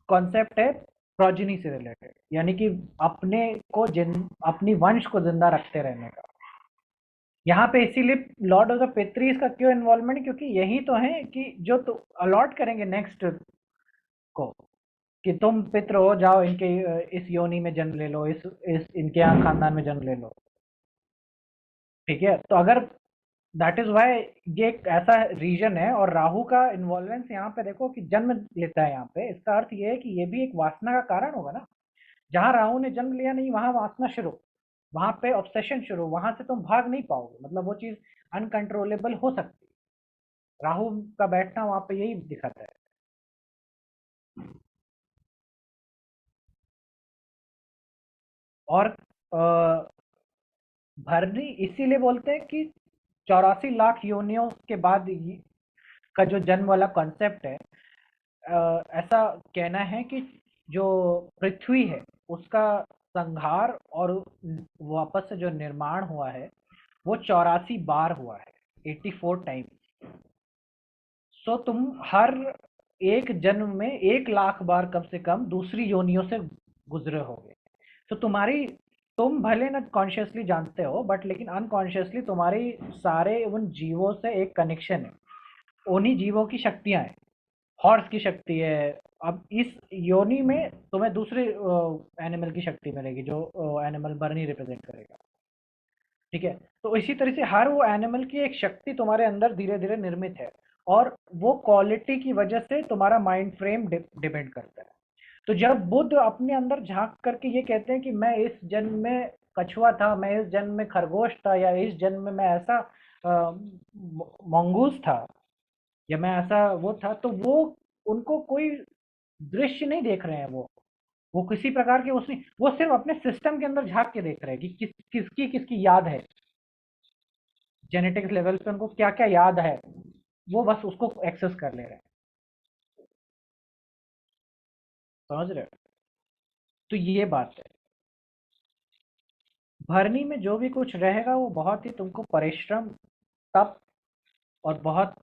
कॉन्सेप्ट है प्रोजेनी से रिलेटेड, यानी कि अपनी वंश को जिंदा रखते रहने का। यहाँ पे इसीलिए लॉर्ड ऑफ द पितरीज का क्यों इन्वॉल्वमेंट, क्योंकि यही तो है कि जो तो अलॉट करेंगे नेक्स्ट को कि तुम पितृ हो, जाओ इनके इस योनि में जन्म ले लो, इस इनके यहाँ खानदान में जन्म ले लो। ठीक है, तो अगर दैट इज वाई ये एक ऐसा रीजन है, और राहु का इन्वॉल्वेंस यहाँ पे देखो कि जन्म लेता है यहाँ पे, इसका अर्थ ये है कि ये भी एक वासना का कारण होगा ना। जहां राहु ने जन्म लिया नहीं, वहां वासना शुरू, वहां पे ऑब्सेशन शुरू, वहां से तुम भाग नहीं पाओगे, मतलब वो चीज अनकंट्रोलेबल हो सकती है। राहु का बैठना वहां पे यही दिखाता है। और भरनी इसीलिए बोलते हैं कि 84 लाख योनियों के बाद का जो जन्म वाला कॉन्सेप्ट है, ऐसा कहना है कि जो पृथ्वी है उसका संहार और वापस से जो निर्माण हुआ है वो 84 बार हुआ है, 84 टाइम्स। सो तुम हर एक जन्म में 1 लाख बार कम से कम दूसरी योनियों से गुजरे होगे। तो तुम भले न कॉन्शियसली जानते हो, बट लेकिन अनकॉन्शियसली तुम्हारी सारे उन जीवों से एक कनेक्शन है, उन्हीं जीवों की शक्तियां हैं। हॉर्स की शक्ति है, अब इस योनि में तुम्हें दूसरे एनिमल की शक्ति मिलेगी, जो एनिमल बर्नी रिप्रेजेंट करेगा। ठीक है, तो इसी तरह से हर वो एनिमल की एक शक्ति तुम्हारे अंदर धीरे धीरे निर्मित है, और वो क्वालिटी की वजह से तुम्हारा माइंड फ्रेम डिपेंड करता है। तो जब बुद्ध अपने अंदर झांक करके ये कहते हैं कि मैं इस जन्म में कछुआ था, मैं इस जन्म में खरगोश था, या इस जन्म में मैं ऐसा मंगूस था, या मैं ऐसा वो था, तो वो उनको कोई दृश्य नहीं देख रहे हैं, वो किसी प्रकार के उसने, वो सिर्फ अपने सिस्टम के अंदर झांक के देख रहे हैं कि किसकी याद है, जेनेटिक्स लेवल पे उनको क्या क्या याद है, वो बस उसको एक्सेस कर ले रहे हैं। समझ रहे हो? तो ये बात है, भरनी में जो भी कुछ रहेगा वो बहुत ही तुमको परिश्रम, तप और बहुत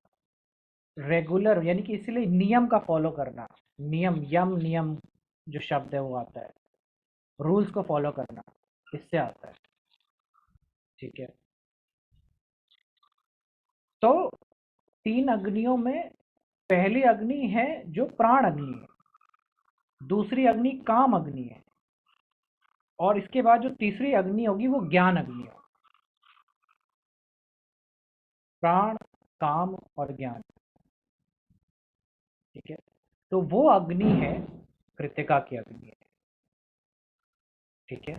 रेगुलर, यानी कि इसीलिए नियम का फॉलो करना, नियम जो शब्द है वो आता है, रूल्स को फॉलो करना, इससे आता है। ठीक है, तो 3 अग्नियों में पहली अग्नि है जो प्राण अग्नि है, दूसरी अग्नि काम अग्नि है, और इसके बाद जो तीसरी अग्नि होगी वो ज्ञान अग्नि होगी। प्राण, काम और ज्ञान। ठीक है, तो वो अग्नि है कृतिका की अग्नि है। ठीक है,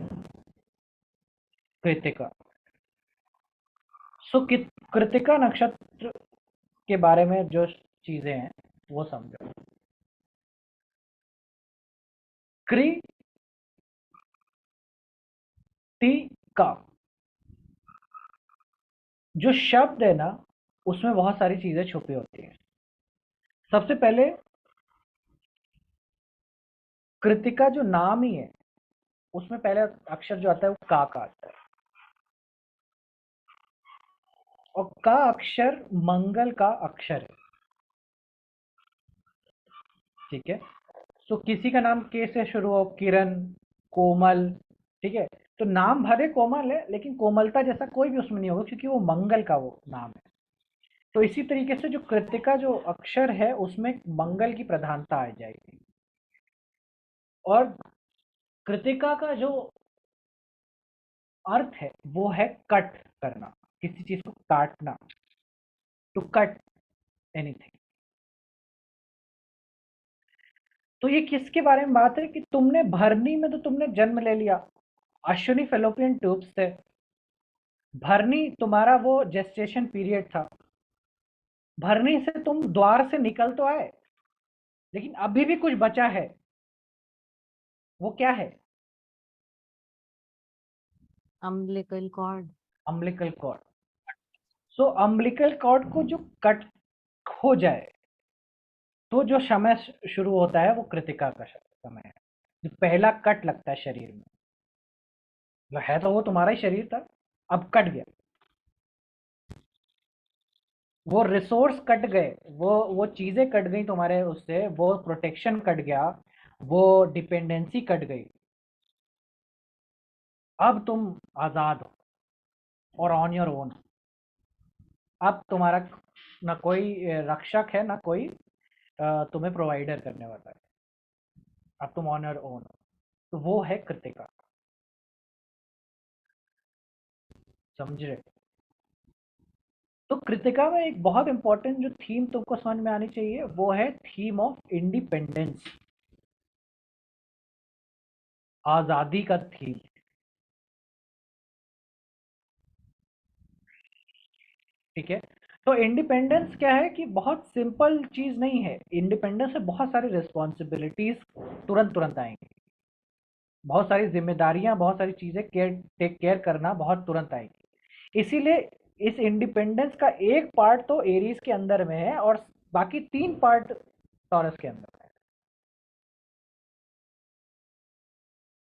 कृतिका। सो कृतिका नक्षत्र के बारे में जो चीजें हैं वो समझो। कृतिका जो शब्द है ना, उसमें बहुत सारी चीजें छुपी होती हैं। सबसे पहले कृतिका जो नाम ही है, उसमें पहले अक्षर जो आता है वो का आता है। और का अक्षर मंगल का अक्षर है, ठीक है। तो किसी का नाम के से शुरू हो, किरण, कोमल, ठीक है, तो नाम भले कोमल है लेकिन कोमलता जैसा कोई भी उसमें नहीं होगा क्योंकि वो मंगल का वो नाम है। तो इसी तरीके से जो कृतिका जो अक्षर है उसमें मंगल की प्रधानता आ जाएगी। और कृतिका का जो अर्थ है वो है कट करना, किसी चीज को काटना, टू कट एनीथिंग। तो ये किसके बारे में बात है कि तुमने भरनी में तो तुमने जन्म ले लिया, अश्विनी फेलोपियन ट्यूब से। भरनी तुम्हारा वो जेस्टेशन पीरियड था, भरनी से तुम द्वार से निकल तो आए, लेकिन अभी भी कुछ बचा है। वो क्या है? umbilical cord. Umbilical cord. So umbilical cord को जो कट हो जाए तो जो समय शुरू होता है वो कृतिका का समय है, जो पहला कट लगता है शरीर में। जो है तो वो तुम्हारा ही शरीर था, अब कट गया, वो रिसोर्स कट गए, वो चीजें कट गई तुम्हारे उससे, वो प्रोटेक्शन कट गया, वो डिपेंडेंसी कट गई। अब तुम आजाद हो और ऑन योर ओन। अब तुम्हारा ना कोई रक्षक है, ना कोई तुम्हें प्रोवाइडर करने वाला है। अब तुम ऑन योर ओन हो। तो वो है कृतिका, समझ रहे? तो कृतिका में एक बहुत इंपॉर्टेंट जो थीम तुमको समझ में आनी चाहिए वो है थीम ऑफ इंडिपेंडेंस, आजादी का थीम। ठीक है, तो इंडिपेंडेंस क्या है कि बहुत सिंपल चीज नहीं है। इंडिपेंडेंस से बहुत सारी रिस्पॉन्सिबिलिटीज तुरंत तुरंत आएंगी, बहुत सारी जिम्मेदारियां, बहुत सारी चीजें टेक केयर करना बहुत तुरंत आएगी। इसीलिए इस इंडिपेंडेंस का एक पार्ट तो एरीज के अंदर में है और बाकी 3 पार्ट टॉरस के अंदर है,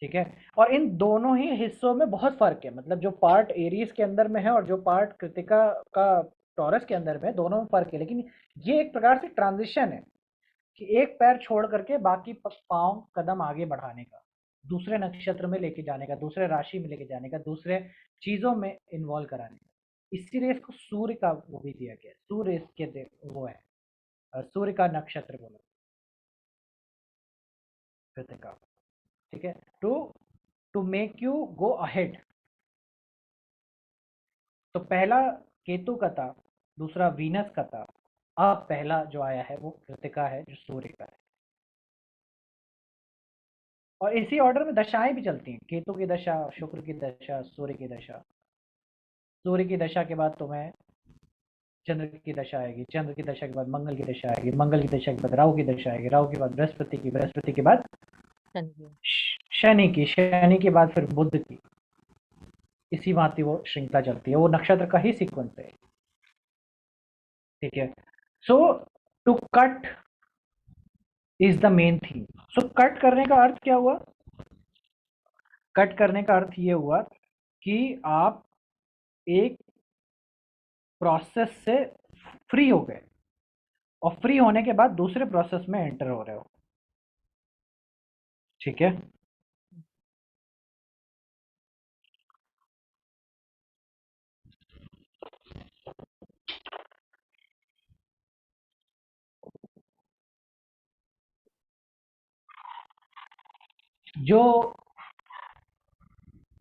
ठीक है। और इन दोनों ही हिस्सों में बहुत फर्क है, मतलब जो पार्ट एरीज के अंदर में है और जो पार्ट कृतिका का टॉरस के अंदर में है, दोनों में फर्क है। लेकिन ये एक प्रकार से ट्रांजिशन है कि एक पैर छोड़ करके बाकी पांव कदम आगे बढ़ाने का, दूसरे नक्षत्र में लेके जाने का, दूसरे राशि में लेके जाने का, दूसरे चीजों में इन्वॉल्व कराने का। इसीलिए इसको सूर्य का वो भी दिया गया, सूर्य इसके वो है, सूर्य का नक्षत्र बोला कृतिका, ठीक है। To to make you go ahead. तो पहला केतु का था, दूसरा वीनस का था, अब पहला जो आया है वो कृतिका है जो सूर्य का है। और इसी ऑर्डर में दशाएं भी चलती हैं, केतु की दशा, शुक्र की दशा, सूर्य की दशा। सूर्य की दशा के बाद तुम्हें चंद्र की दशा आएगी, चंद्र की दशा के बाद मंगल की दशा आएगी, मंगल की दशा के बाद राहु की दशा आएगी, राहु के बाद बृहस्पति की, बृहस्पति के बाद शनि. शनि की, शनि के बाद फिर बुध की। इसी भांति वो श्रृंखला चलती है, वो नक्षत्र का ही सीक्वेंस है, ठीक है। So to cut is the main theme. So cut करने का अर्थ क्या हुआ? कट करने का अर्थ ये हुआ कि आप एक प्रोसेस से फ्री हो गए और फ्री होने के बाद दूसरे प्रोसेस में एंटर हो रहे हो, ठीक है। जो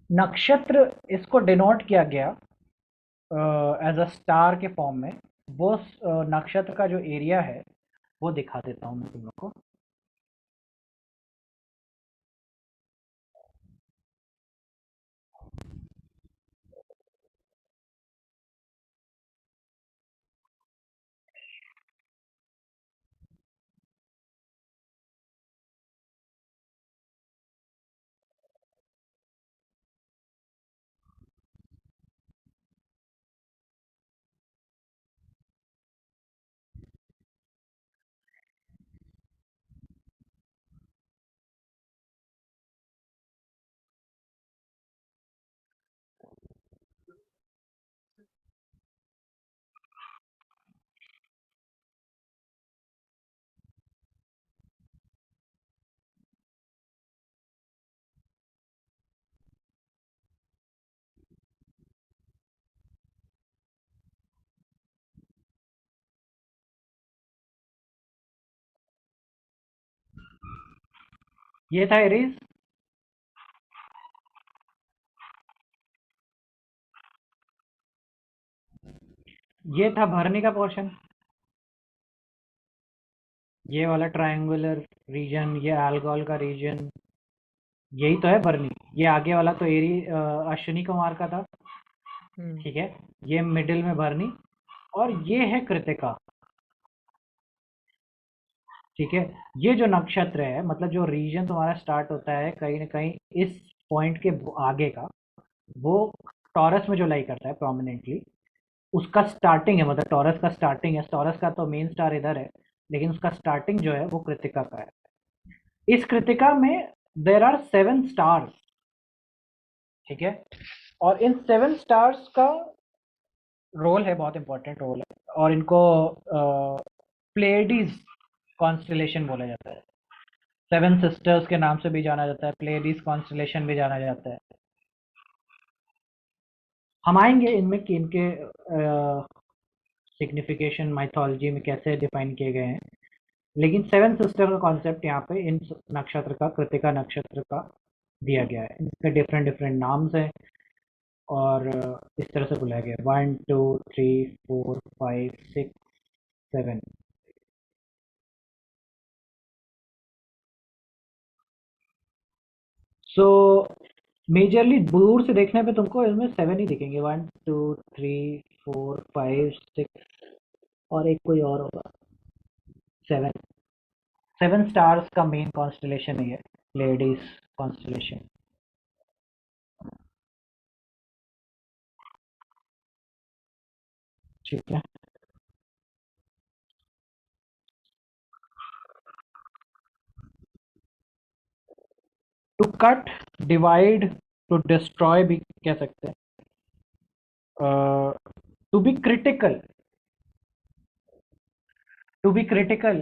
नक्षत्र इसको डिनोट किया गया एज अ स्टार के फॉर्म में, वो नक्षत्र का जो एरिया है वो दिखा देता हूं मैं तुम लोग को। ये था एरीज, ये था भरनी का पोर्शन, ये वाला ट्रायंगुलर रीजन, ये अल्कोहल का रीजन, यही तो है भरनी। ये आगे वाला तो अश्विनी कुमार का था, हम्म ठीक है। ये मिडिल में भरनी, और ये है कृतिका, ठीक है। ये जो नक्षत्र है, मतलब जो रीजन तुम्हारा स्टार्ट होता है कहीं ना कहीं इस पॉइंट के आगे का, वो टॉरस में जो लाई करता है प्रोमिनेंटली, उसका स्टार्टिंग है, मतलब टॉरस का स्टार्टिंग है। टॉरस का तो मेन स्टार इधर है, लेकिन उसका स्टार्टिंग जो है वो कृतिका का है। इस कृतिका में देर आर 7 स्टार्स, ठीक है। और इन 7 स्टार्स का रोल है, बहुत इंपॉर्टेंट रोल है, और इनको प्लेडीज कॉन्स्टलेशन बोला जाता है। 7 सिस्टर्स के नाम से भी जाना जाता है, प्लेडीज कॉन्स्टलेशन भी जाना जाता है। हम आएंगे इनमें कि इनके सिग्निफिकेशन माइथोलॉजी में कैसे डिफाइन किए गए हैं, लेकिन 7 सिस्टर का कॉन्सेप्ट यहाँ पे इन नक्षत्र का, कृतिका नक्षत्र का दिया गया है। इनके डिफरेंट डिफरेंट नाम्स हैं, और इस तरह से बुलाया गया है 1 2 3 4 5 6 7। सो मेजरली दूर से देखने पे तुमको इसमें 7 ही दिखेंगे, 1 2 3 4 5 6, और एक कोई और होगा 7। 7 स्टार्स का मेन कॉन्स्टलेशन है, लेडीज कॉन्स्टलेशन, ठीक है। To cut, divide, to destroy भी कह सकते हैं। To be critical, to be critical,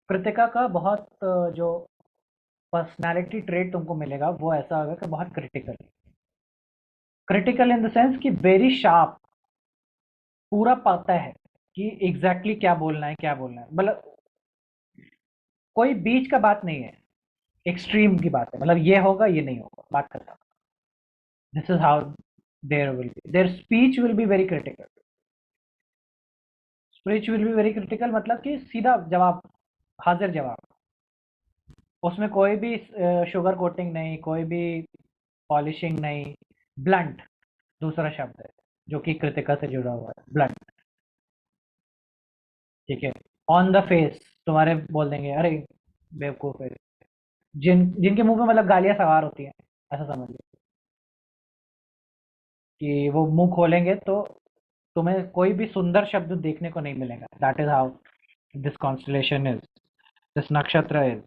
Krittika का बहुत जो पर्सनालिटी ट्रेट तुमको मिलेगा वो ऐसा होगा कि बहुत critical, critical in the sense कि वेरी शार्प, पूरा पता है कि एग्जैक्टली क्या बोलना है, क्या बोलना है, मतलब कोई बीच का बात नहीं है, एक्सट्रीम की बात है, मतलब ये होगा ये नहीं होगा, बात करता। This is how there speech will be very critical, speech will be very critical, मतलब कि सीधा जवाब, हाजिर जवाब, उसमें कोई भी शुगर कोटिंग नहीं, कोई भी पॉलिशिंग नहीं, ब्लंट दूसरा शब्द है जो कि कृतिका से जुड़ा हुआ है, ब्लंट, ठीक है। ऑन द फेस तुम्हारे बोल देंगे अरे बेवकूफ है, जिनके मुंह में मतलब गालियां सवार होती हैं, ऐसा समझ लो कि वो मुंह खोलेंगे तो तुम्हें कोई भी सुंदर शब्द देखने को नहीं मिलेगा। That is how this constellation is, this nakshatra is.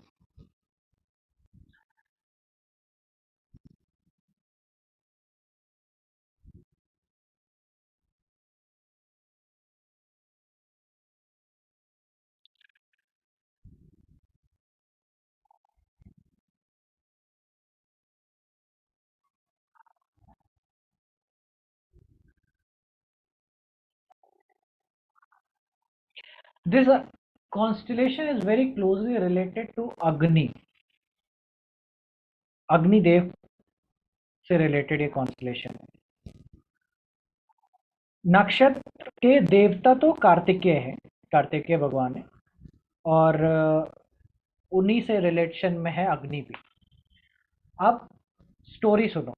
This constellation is very closely related to अग्नि, अग्निदेव से रिलेटेड ये कॉन्स्टलेशन है। नक्षत्र के देवता तो कार्तिकेय है, कार्तिकेय भगवान है, और उन्हीं से रिलेशन में है अग्नि भी। अब स्टोरी सुनो,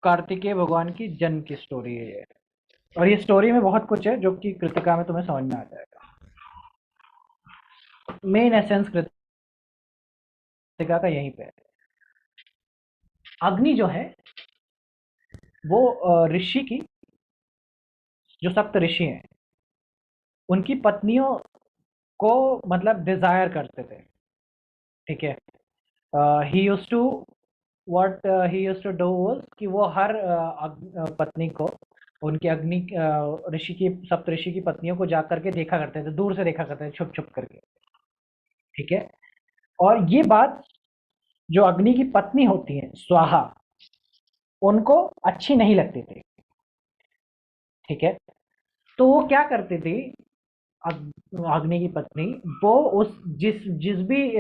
कार्तिकेय भगवान की जन्म की स्टोरी है ये, और ये स्टोरी में बहुत कुछ है जो कि कृतिका में तुम्हें समझ में आ जाएगा। मेन एसेंस कृतिका का यहीं पे है। अग्नि जो है वो ऋषि की, जो सप्त ऋषि हैं उनकी पत्नियों को मतलब डिजायर करते थे, ठीक है। He use to what he use to do was कि वो हर पत्नी को, उनकी अग्नि ऋषि की, सप्त ऋषि की पत्नियों को जा करके देखा करते थे, दूर से देखा करते थे छुप छुप करके, ठीक है। और ये बात जो अग्नि की पत्नी होती है स्वाहा, उनको अच्छी नहीं लगती थी, ठीक है। तो वो क्या करती थी, अग्नि की पत्नी, वो उस जिस जिस भी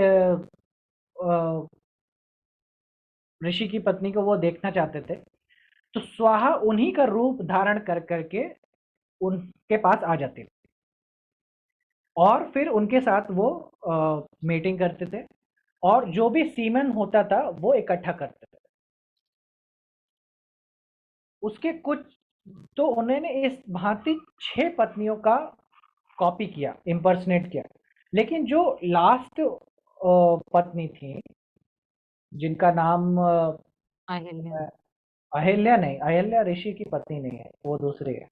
ऋषि की पत्नी को वो देखना चाहते थे, तो स्वाहा उन्हीं का रूप धारण कर करके उनके पास आ जाती थी और फिर उनके साथ वो मीटिंग करते थे और जो भी सीमन होता था वो इकट्ठा करते थे। उसके कुछ तो उन्होंने इस भांति 6 पत्नियों का कॉपी किया, इम्पर्सनेट किया, लेकिन जो लास्ट पत्नी थी जिनका नाम अहिल्या। अहिल्या नहीं, अहिल्या ऋषि की पत्नी नहीं है, वो दूसरी है।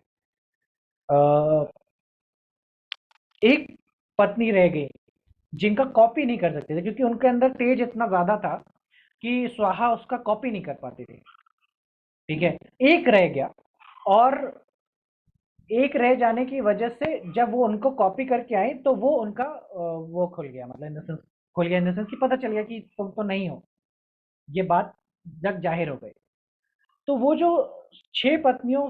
अ, एक पत्नी रह गई जिनका कॉपी नहीं कर सकते थे क्योंकि उनके अंदर तेज इतना ज्यादा था कि स्वाहा उसका कॉपी नहीं कर पाती थी। ठीक है, एक रह गया और एक रह जाने की वजह से जब वो उनको कॉपी करके आई तो वो उनका वो खुल गया, मतलब इन द सेंस खुल गया इन द सेंस कि पता चल गया कि तुम तो नहीं हो, ये बात जग जाहिर हो गई। तो वो जो 6 पत्नियों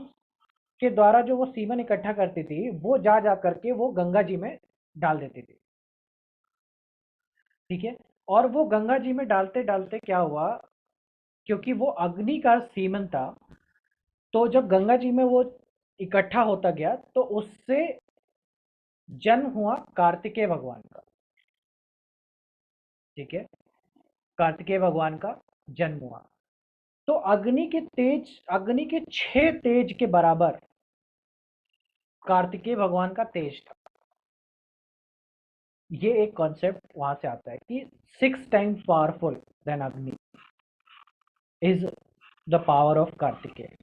के द्वारा जो वो सीमन इकट्ठा करती थी वो जा जा करके वो गंगा जी में डाल देती थी। ठीक है, और वो गंगा जी में डालते डालते क्या हुआ, क्योंकि वो अग्नि का सीमन था, तो जब गंगा जी में वो इकट्ठा होता गया तो उससे जन्म हुआ कार्तिकेय भगवान का। ठीक है, कार्तिकेय भगवान का जन्म हुआ। तो अग्नि के 6 तेज के बराबर कार्तिकेय भगवान का तेज था। ये एक कॉन्सेप्ट वहां से आता है कि 6 टाइम्स पावरफुल देन अग्नि is the power of Kartikeya.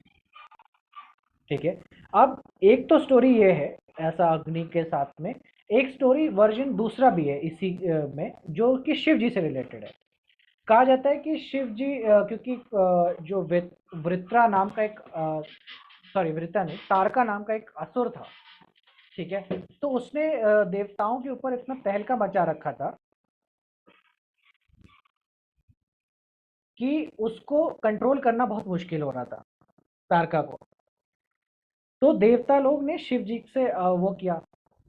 ठीक है, अब एक तो स्टोरी ये है ऐसा अग्नि के साथ में, एक स्टोरी वर्जन दूसरा भी है इसी में जो कि शिव जी से रिलेटेड है। कहा जाता है कि शिव जी क्योंकि जो वृत्रा नाम का एक सॉरी वृत्रा नहीं, तारका नाम का एक असुर था। ठीक है, तो उसने देवताओं के ऊपर इतना तहलका मचा रखा था कि उसको कंट्रोल करना बहुत मुश्किल हो रहा था, तारका को। तो देवता लोग ने शिव जी से वो किया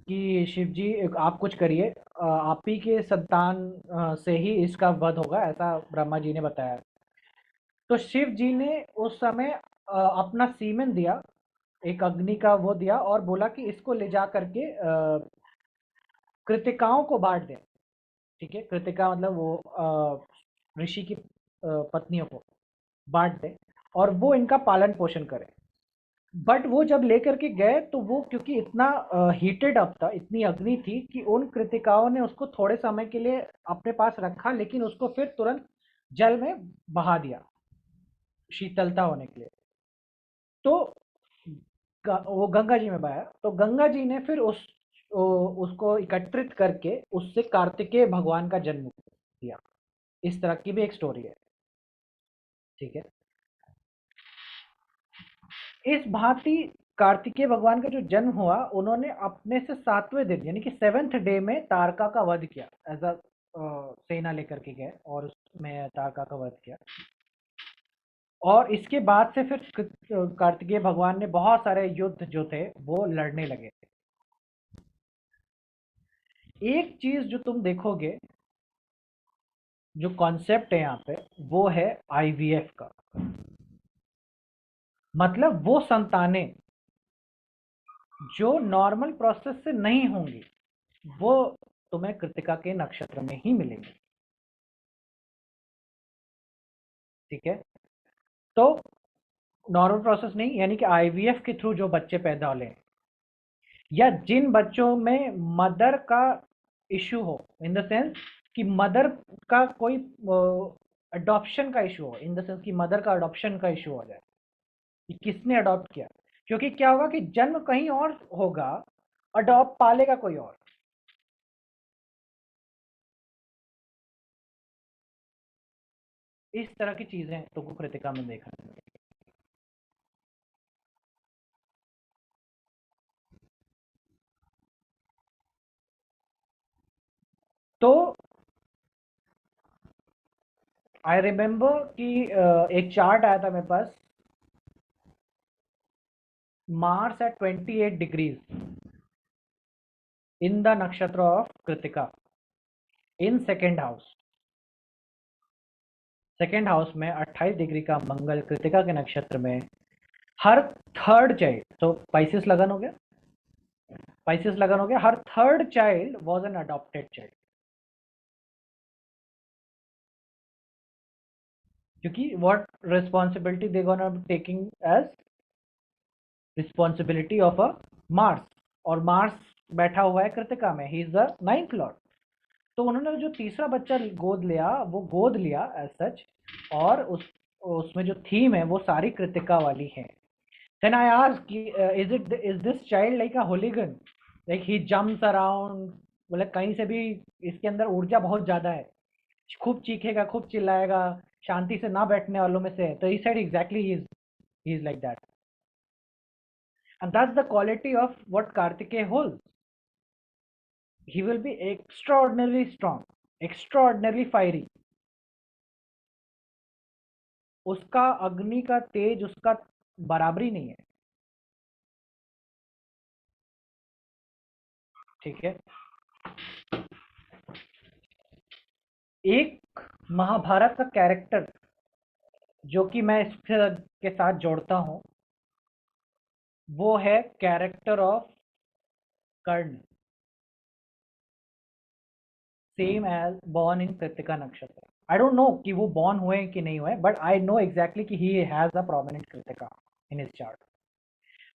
कि शिव जी आप कुछ करिए, आप ही के संतान से ही इसका वध होगा, ऐसा ब्रह्मा जी ने बताया। तो शिव जी ने उस समय अपना सीमेन दिया, एक अग्नि का वो दिया और बोला कि इसको ले जा करके कृतिकाओं को बांट दें। ठीक है, कृतिका मतलब वो ऋषि की पत्नियों को बांट दें और वो इनका पालन पोषण करें। बट वो जब लेकर के गए तो वो क्योंकि इतना हीटेड अप था, इतनी अग्नि थी कि उन कृतिकाओं ने उसको थोड़े समय के लिए अपने पास रखा, लेकिन उसको फिर तुरंत जल में बहा दिया शीतलता होने के लिए। तो वो गंगा जी में बहाया, तो गंगा जी ने फिर उसको एकत्रित करके उससे कार्तिकेय भगवान का जन्म दिया। इस तरह की भी एक स्टोरी है। ठीक है, इस भांति कार्तिकेय भगवान का जो जन्म हुआ, उन्होंने अपने से 7वें दिन यानी कि 7th डे में तारका का वध किया, एज अ सेना लेकर के गए और उसमें तारका का वध किया। और इसके बाद से फिर कार्तिकेय भगवान ने बहुत सारे युद्ध जो थे वो लड़ने लगे। एक चीज जो तुम देखोगे, जो कॉन्सेप्ट है यहाँ पे, वो है आईवीएफ का। मतलब वो संतानें जो नॉर्मल प्रोसेस से नहीं होंगी वो तुम्हें कृतिका के नक्षत्र में ही मिलेंगी। ठीक है, तो नॉर्मल प्रोसेस नहीं यानी कि आईवीएफ के थ्रू जो बच्चे पैदा हो लें, या जिन बच्चों में मदर का इशू हो, इन द सेंस कि मदर का कोई अडॉप्शन का इशू हो, इन द सेंस कि मदर का अडॉप्शन का इशू हो जाए कि किसने अडॉप्ट किया। क्योंकि क्या होगा कि जन्म कहीं और होगा, अडॉप्ट पालेगा कोई और। इस तरह की चीजें तुमको कृतिका में देखने को मिलेगी। तो आई रिमेम्बर कि एक चार्ट आया था मेरे पास, Mars at 28 degrees in the nakshatra of Krittika in second house. Second house में 28 डिग्री का मंगल कृतिका के नक्षत्र में, हर थर्ड चाइल्ड, तो पाइसेस लगन हो गया, पाइसेस लगन हो गया, her third child was an adopted child, क्योंकि what responsibility they gonna taking as responsibility of a Mars, और मार्स बैठा हुआ है कृतिका में, he is the 9th Lord. तो उन्होंने जो तीसरा बच्चा गोद लिया वो गोद लिया एज सच, और उसमें जो थीम है वो सारी कृतिका वाली है। Then I ask, is this child like a hooligan, like he jumps around, मतलब कहीं से भी इसके अंदर ऊर्जा बहुत ज्यादा है, खूब चीखेगा, खूब चिल्लाएगा, शांति से ना बैठने वालों में से है। तो he said exactly he is like that, and that's the quality of what Kartikeya holds. He will be extraordinarily strong, extraordinarily fiery. उसका अग्नि का तेज उसका बराबरी नहीं है, ठीक है। एक महाभारत का कैरेक्टर जो कि मैं इसके साथ जोड़ता हूं, वो है character of Karna, same as born in Krittika nakshatra. I don't know कि वो बॉर्न हुए कि नहीं हुए, बट आई नो एग्जैक्टली कि he has a prominent Kritika in his chart,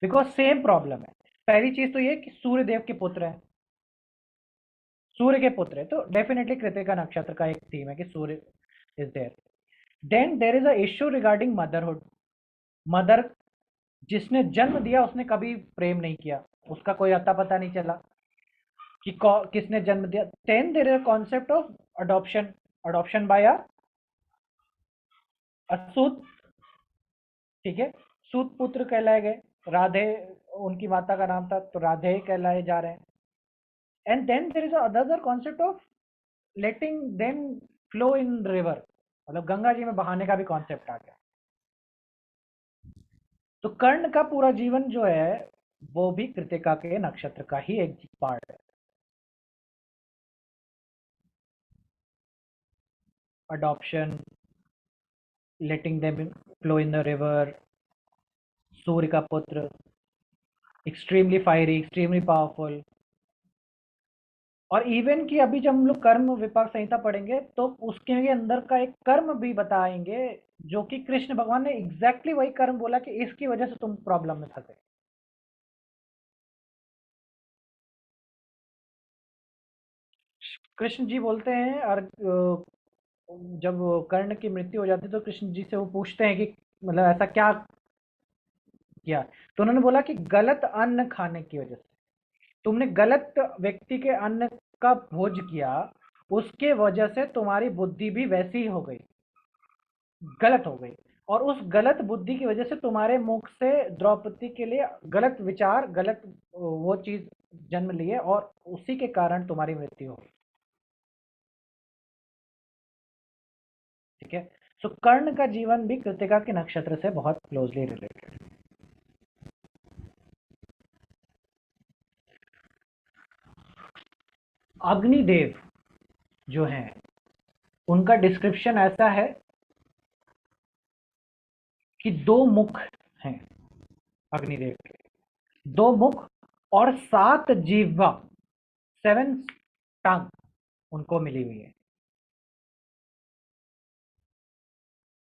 because same problem है। पहली चीज तो ये कि सूर्य देव के पुत्र है, सूर्य के पुत्र है, तो डेफिनेटली कृतिका नक्षत्र का एक थीम है कि Surya is there. Then there is a issue regarding motherhood. Mother, जिसने जन्म दिया उसने कभी प्रेम नहीं किया, उसका कोई अता पता नहीं चला कि किसने जन्म दिया। Then there is a concept of adoption, adoption by असूत, ठीक है, सूत पुत्र कहलाए गए, राधे उनकी माता का नाम था, तो राधे कहलाए जा रहे हैं। And then there is other concept of letting them flow in river, मतलब गंगा जी में बहाने का भी कॉन्सेप्ट आ गया। तो कर्ण का पूरा जीवन जो है वो भी कृतिका के नक्षत्र का ही एक पार्ट है। Adoption, letting them flow in the river, Surya का पुत्र, एक्सट्रीमली फायरी, एक्सट्रीमली पावरफुल। और इवन कि अभी जब हम लोग कर्म विपाक संहिता पढ़ेंगे तो उसके अंदर का एक कर्म भी बताएंगे, जो कि कृष्ण भगवान ने एग्जैक्टली वही कर्म बोला कि इसकी वजह से तुम प्रॉब्लम में फंसे। कृष्ण जी बोलते हैं, और जब कर्ण की मृत्यु हो जाती है तो कृष्ण जी से वो पूछते हैं कि मतलब ऐसा क्या किया, तो उन्होंने बोला कि गलत अन्न खाने की वजह से, तुमने गलत व्यक्ति के अन्न का भोज किया, उसके वजह से तुम्हारी बुद्धि भी वैसी ही हो गई, गलत हो गई, और उस गलत बुद्धि की वजह से तुम्हारे मुख से द्रौपदी के लिए गलत विचार, गलत वो चीज जन्म लिए, और उसी के कारण तुम्हारी मृत्यु हो गई, ठीक है। सो कर्ण का जीवन भी कृतिका के नक्षत्र से बहुत क्लोजली रिलेटेड है। अग्निदेव जो हैं उनका डिस्क्रिप्शन ऐसा है कि दो मुख हैं अग्निदेव के, दो मुख और 7 जीवा, 7 टंग उनको मिली हुई है।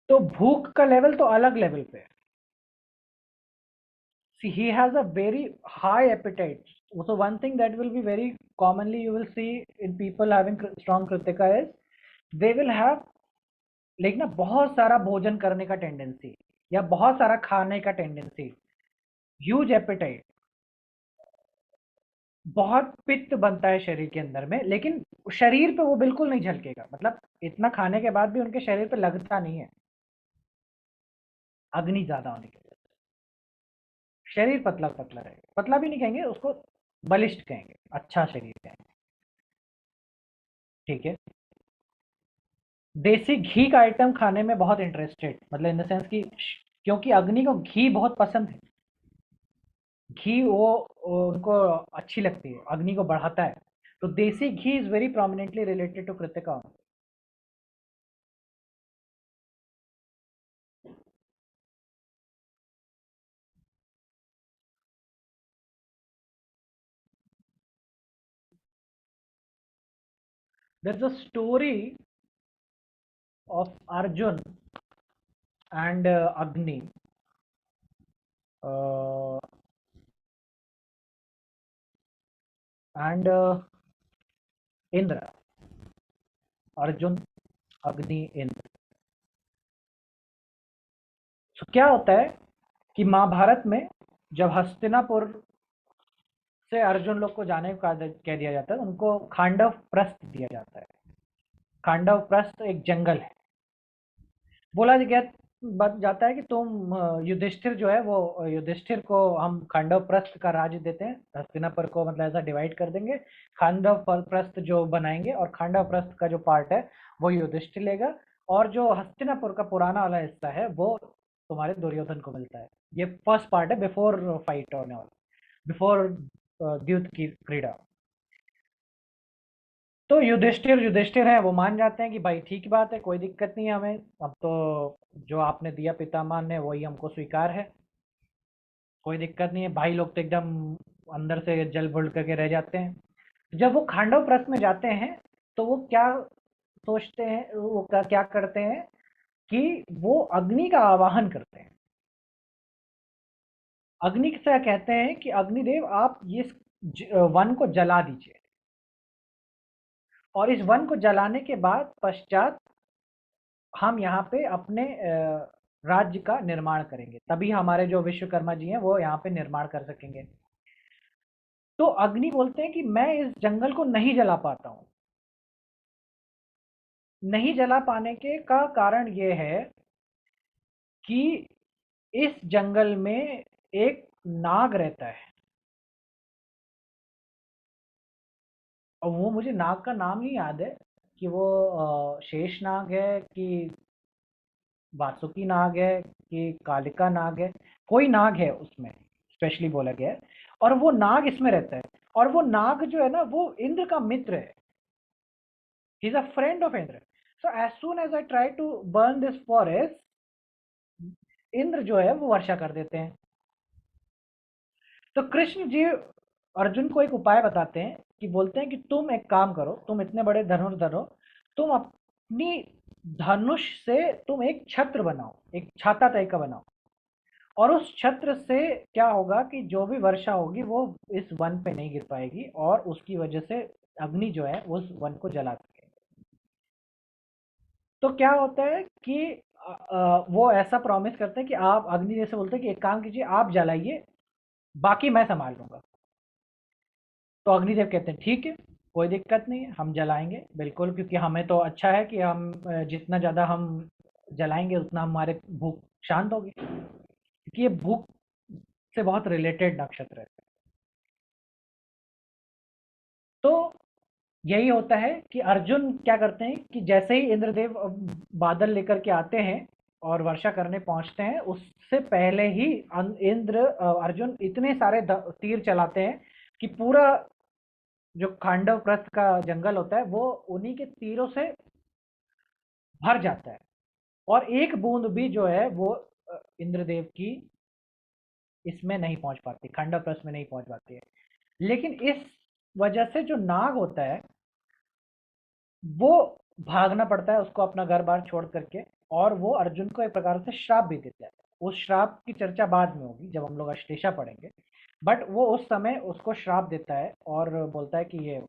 तो भूख का लेवल तो अलग लेवल पे है। See, he has a very high appetite. So one thing that will be very commonly you will see in people having strong kritika is they will have like ना बहुत सारा भोजन करने का टेंडेंसी, या बहुत सारा खाने का टेंडेंसी, ह्यूज एपेटाइट, बहुत पित्त बनता है शरीर के अंदर में, लेकिन शरीर पे वो बिल्कुल नहीं झलकेगा, मतलब इतना खाने के बाद भी उनके शरीर पे लगता नहीं है, अग्नि ज्यादा होने की वजह से शरीर पतला पतला रहेगा, पतला भी नहीं कहेंगे उसको, बलिष्ठ कहेंगे, अच्छा शरीर कहेंगे, ठीक है। देसी घी का आइटम खाने में बहुत इंटरेस्टेड, मतलब इन द सेंस कि क्योंकि अग्नि को घी बहुत पसंद है, घी वो उनको अच्छी लगती है, अग्नि को बढ़ाता है, तो desi ghee is very prominently related to Krittika. there's a story of Arjun and Agni. uh, and Indra. Arjun, अग्नि, इंद्र। तो क्या होता है कि महाभारत में जब हस्तिनापुर से अर्जुन लोग को जाने का कह दिया जाता है, उनको खांडव प्रस्थ दिया जाता है। खांडव प्रस्थ एक जंगल है। बोला गया बत जाता है कि तुम युधिष्ठिर जो है वो युधिष्ठिर को हम खांडव प्रस्थ का राज्य देते हैं, हस्तिनापुर को मतलब ऐसा डिवाइड कर देंगे, खांडव प्रस्थ जो बनाएंगे और खांडव प्रस्थ का जो पार्ट है वो युधिष्ठिर लेगा, और जो हस्तिनापुर का पुराना वाला हिस्सा है वो तुम्हारे दुर्योधन को मिलता है। ये फर्स्ट पार्ट है बिफोर फाइट होने वाला, बिफोर द्युत की क्रीड़ा। तो युधिष्ठिर युधिष्ठिर है, वो मान जाते हैं कि भाई ठीक बात है, कोई दिक्कत नहीं है हमें, अब तो जो आपने दिया पितामह ने वही हमको स्वीकार है, कोई दिक्कत नहीं है। भाई लोग तो एकदम अंदर से जल भुल करके रह जाते हैं। जब वो खांडव प्रस्थ में जाते हैं तो वो क्या सोचते हैं, वो क्या करते हैं कि वो अग्नि का आवाहन करते हैं। अग्नि से कहते हैं कि अग्निदेव आप ये वन को जला दीजिए, और इस वन को जलाने के बाद पश्चात हम यहाँ पे अपने राज्य का निर्माण करेंगे, तभी हमारे जो विश्वकर्मा जी हैं वो यहाँ पे निर्माण कर सकेंगे। तो अग्नि बोलते हैं कि मैं इस जंगल को नहीं जला पाता हूँ। नहीं जला पाने के का कारण ये है कि इस जंगल में एक नाग रहता है, और वो मुझे नाग का नाम नहीं याद है कि वो शेष नाग है कि वासुकी नाग है कि कालिका नाग है, कोई नाग है उसमें स्पेशली बोला गया है, और वो नाग इसमें रहता है। और वो नाग जो है ना वो इंद्र का मित्र है, he is a friend of Indra. So as soon as I try to burn this forest, Indra जो है वो वर्षा कर देते हैं। तो कृष्ण जी अर्जुन को एक उपाय बताते हैं कि बोलते हैं कि तुम एक काम करो, तुम इतने बड़े धनुर्धर हो, तुम अपनी धनुष से तुम एक छत्र बनाओ, एक छाता टाइप का बनाओ, और उस छत्र से क्या होगा कि जो भी वर्षा होगी वो इस वन पे नहीं गिर पाएगी, और उसकी वजह से अग्नि जो है वो उस वन को जला सके। तो क्या होता है कि वो ऐसा प्रॉमिस करते हैं कि आप अग्नि जैसे बोलते हैं कि एक काम कीजिए, आप जलाइए, बाकी मैं संभाल लूंगा। तो अग्निदेव कहते हैं ठीक है, कोई दिक्कत नहीं है, हम जलाएंगे बिल्कुल, क्योंकि हमें तो अच्छा है कि हम जितना ज़्यादा हम जलाएंगे उतना हमारे भूख शांत होगी, क्योंकि ये भूख से बहुत रिलेटेड नक्षत्र है। तो यही होता है कि अर्जुन क्या करते हैं कि जैसे ही इंद्रदेव बादल लेकर के आते हैं और वर्षा करने पहुंचते हैं, उससे पहले ही अर्जुन इतने सारे तीर चलाते हैं कि पूरा जो खांडव प्रस्थ का जंगल होता है वो उन्हीं के तीरों से भर जाता है, और एक बूंद भी जो है वो इंद्रदेव की इसमें नहीं पहुंच पाती, खांडव प्रस्थ में नहीं पहुंच पाती है। लेकिन इस वजह से जो नाग होता है वो भागना पड़ता है उसको अपना घर बार छोड़ करके, और वो अर्जुन को एक प्रकार से श्राप भी देता है। उस श्राप की चर्चा बाद में होगी जब हम लोग अश्लेषा पढ़ेंगे, बट वो उस समय उसको श्राप देता है और बोलता है कि ये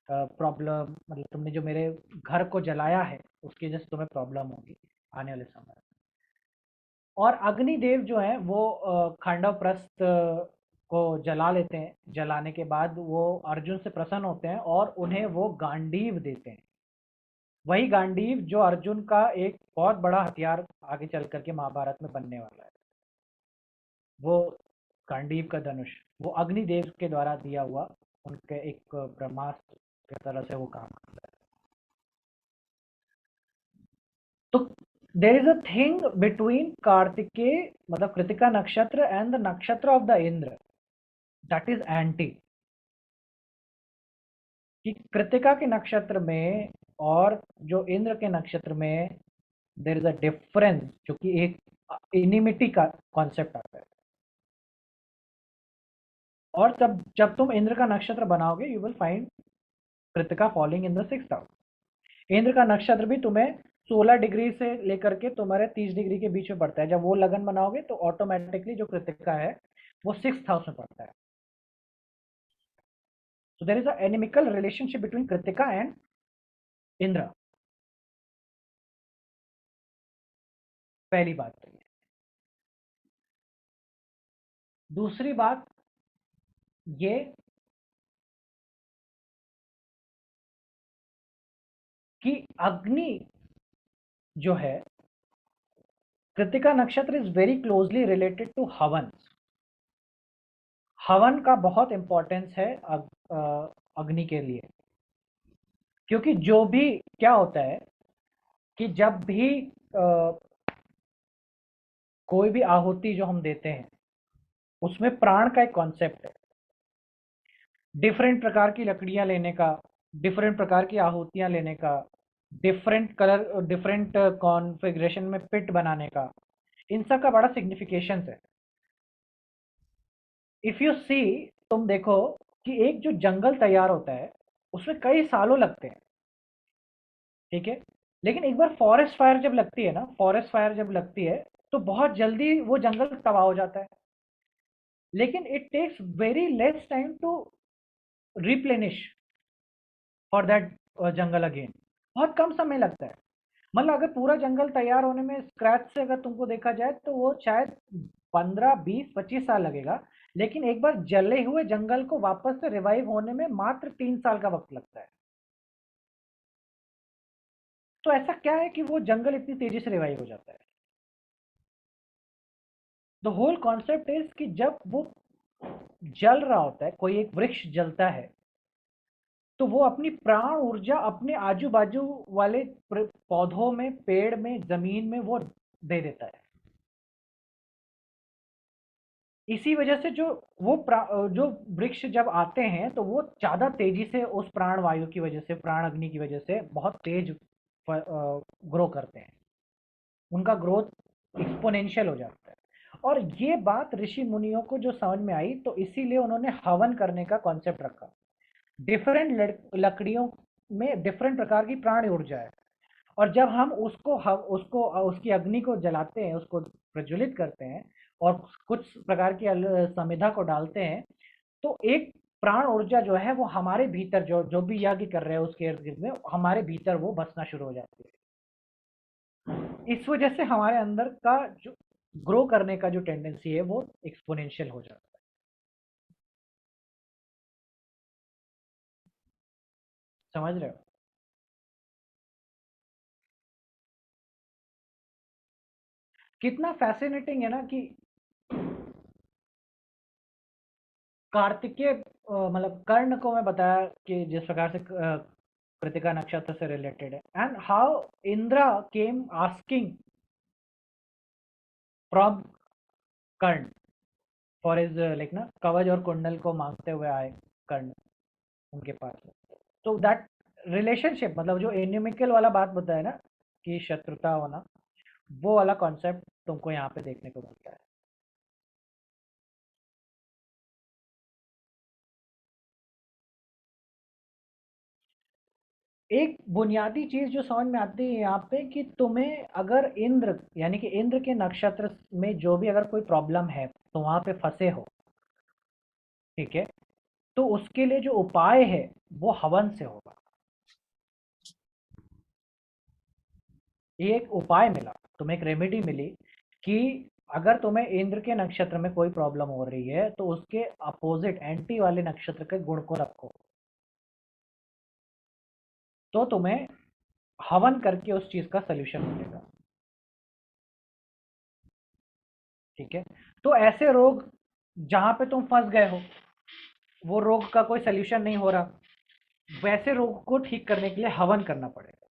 प्रॉब्लम, मतलब तुमने जो मेरे घर को जलाया है उसकी वजह से तुम्हें प्रॉब्लम होगी आने वाले समय में। और अग्निदेव जो है वो खांडव प्रस्थ को जला लेते हैं, जलाने के बाद वो अर्जुन से प्रसन्न होते हैं और उन्हें वो गांडीव देते हैं, वही गांडीव जो अर्जुन का एक बहुत बड़ा हथियार आगे चल करके महाभारत में बनने वाला है। वो गांडीव का धनुष वो अग्निदेव के द्वारा दिया हुआ उनके एक ब्रह्मास्त्र की तरह से वो काम करता है। तो देर is a thing between Kartikeya मतलब कृतिका नक्षत्र and the nakshatra of the Indra, that is anti. कि कृतिका के नक्षत्र में और जो इंद्र के नक्षत्र में देर इज अ डिफरेंस, जो कि एक इनिमिटी का कॉन्सेप्ट आता है। और जब जब तुम इंद्र का नक्षत्र बनाओगे you will find Kritika falling in the 6th house, Indra का नक्षत्र भी तुम्हें 16 डिग्री से लेकर के तुम्हारे 30 डिग्री के बीच में पड़ता है। जब वो लगन बनाओगे तो ऑटोमेटिकली जो कृतिका है वो 6th हाउस में पड़ता है। So there is an inimical relationship between Kritika and Indra. पहली बात तो ये। दूसरी बात ये कि अग्नि जो है, कृतिका नक्षत्र is very closely related to havan. हवन का बहुत इंपॉर्टेंस है अग्नि के लिए, क्योंकि जो भी क्या होता है कि जब भी कोई भी आहुति जो हम देते हैं उसमें प्राण का एक कॉन्सेप्ट है। डिफरेंट प्रकार की लकड़ियां लेने का, डिफरेंट प्रकार की आहुतियां लेने का, डिफरेंट कलर, डिफरेंट कॉन्फ़िगरेशन में पिट बनाने का, इन सब का बड़ा सिग्निफिकेशन है। इफ यू सी, तुम देखो कि एक जो जंगल तैयार होता है उसमें कई सालों लगते हैं, ठीक है, लेकिन एक बार फॉरेस्ट फायर जब लगती है ना, फॉरेस्ट फायर जब लगती है तो बहुत जल्दी वो जंगल तबाह हो जाता है, लेकिन it takes very less time to replenish for that jungle again. बहुत कम समय लगता है। मतलब अगर पूरा जंगल तैयार होने में स्क्रैच से अगर तुमको देखा जाए तो वो शायद 15, 20, 25 साल लगेगा, लेकिन एक बार जले हुए जंगल को वापस से रिवाइव होने में मात्र 3 साल का वक्त लगता है। तो ऐसा क्या है कि वो जंगल इतनी तेजी से रिवाइव हो जाता है? द होल कॉन्सेप्ट इज कि जब वो जल रहा होता है, कोई एक वृक्ष जलता है, तो वो अपनी प्राण ऊर्जा अपने आजू बाजू वाले पौधों में, पेड़ में, जमीन में वो दे देता है। इसी वजह से जो वृक्ष जब आते हैं तो वो ज्यादा तेजी से उस प्राण वायु की वजह से, प्राण अग्नि की वजह से बहुत तेज ग्रो करते हैं। उनका ग्रोथ एक्सपोनेंशियल हो जाता है। और ये बात ऋषि मुनियों को जो समझ में आई, तो इसीलिए उन्होंने हवन करने का कॉन्सेप्ट रखा। डिफरेंट लकड़ियों में डिफरेंट प्रकार की प्राण ऊर्जा है, और जब हम उसको उसकी अग्नि को जलाते हैं, उसको प्रज्वलित करते हैं और कुछ प्रकार की समिधा को डालते हैं, तो एक प्राण ऊर्जा जो है वो हमारे भीतर, जो जो भी यज्ञ कर रहे हैं उसके इर्द गिर्द में, हमारे भीतर वो बसना शुरू हो जाती है। इस वजह से हमारे अंदर का जो ग्रो करने का जो टेंडेंसी है वो एक्सपोनेंशियल हो जाता है। समझ रहे हो? कितना फैसिनेटिंग है ना कि कार्तिकेय, मतलब कर्ण को मैं बताया कि जिस प्रकार से कृतिका नक्षत्र से रिलेटेड है, and how Indra came asking from Karna for his like ना, कवच और कुंडल को मांगते हुए आए कर्ण उनके पास। तो दैट रिलेशनशिप, मतलब जो एनिमिकल वाला बात बताया ना कि शत्रुता होना, वो वाला कॉन्सेप्ट तुमको यहाँ पे देखने को मिलता है। एक बुनियादी चीज जो समझ में आती है यहाँ पे कि तुम्हें अगर इंद्र, यानी कि इंद्र के नक्षत्र में जो भी अगर कोई प्रॉब्लम है तो वहां पे फंसे हो, ठीक है, तो उसके लिए जो उपाय है वो हवन से होगा। ये एक उपाय मिला, तुम्हें एक रेमेडी मिली कि अगर तुम्हें इंद्र के नक्षत्र में कोई प्रॉब्लम हो रही है तो उसके अपोजिट एंटी वाले नक्षत्र के गुण को रखो, तो तुम्हें हवन करके उस चीज का सलूशन मिलेगा। ठीक है, तो ऐसे रोग जहां पे तुम फंस गए हो, वो रोग का कोई सलूशन नहीं हो रहा, वैसे रोग को ठीक करने के लिए हवन करना पड़ेगा।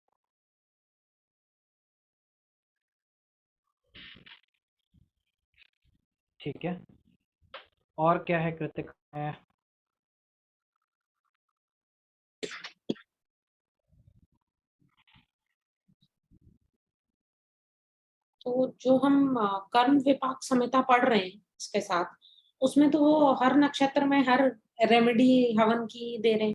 ठीक है, और क्या है कृतिक में? तो जो हम कर्म विपाक संहिता पढ़ रहे हैं इसके साथ, उसमें तो वो हर नक्षत्र में हर रेमेडी हवन की दे रहे हैं।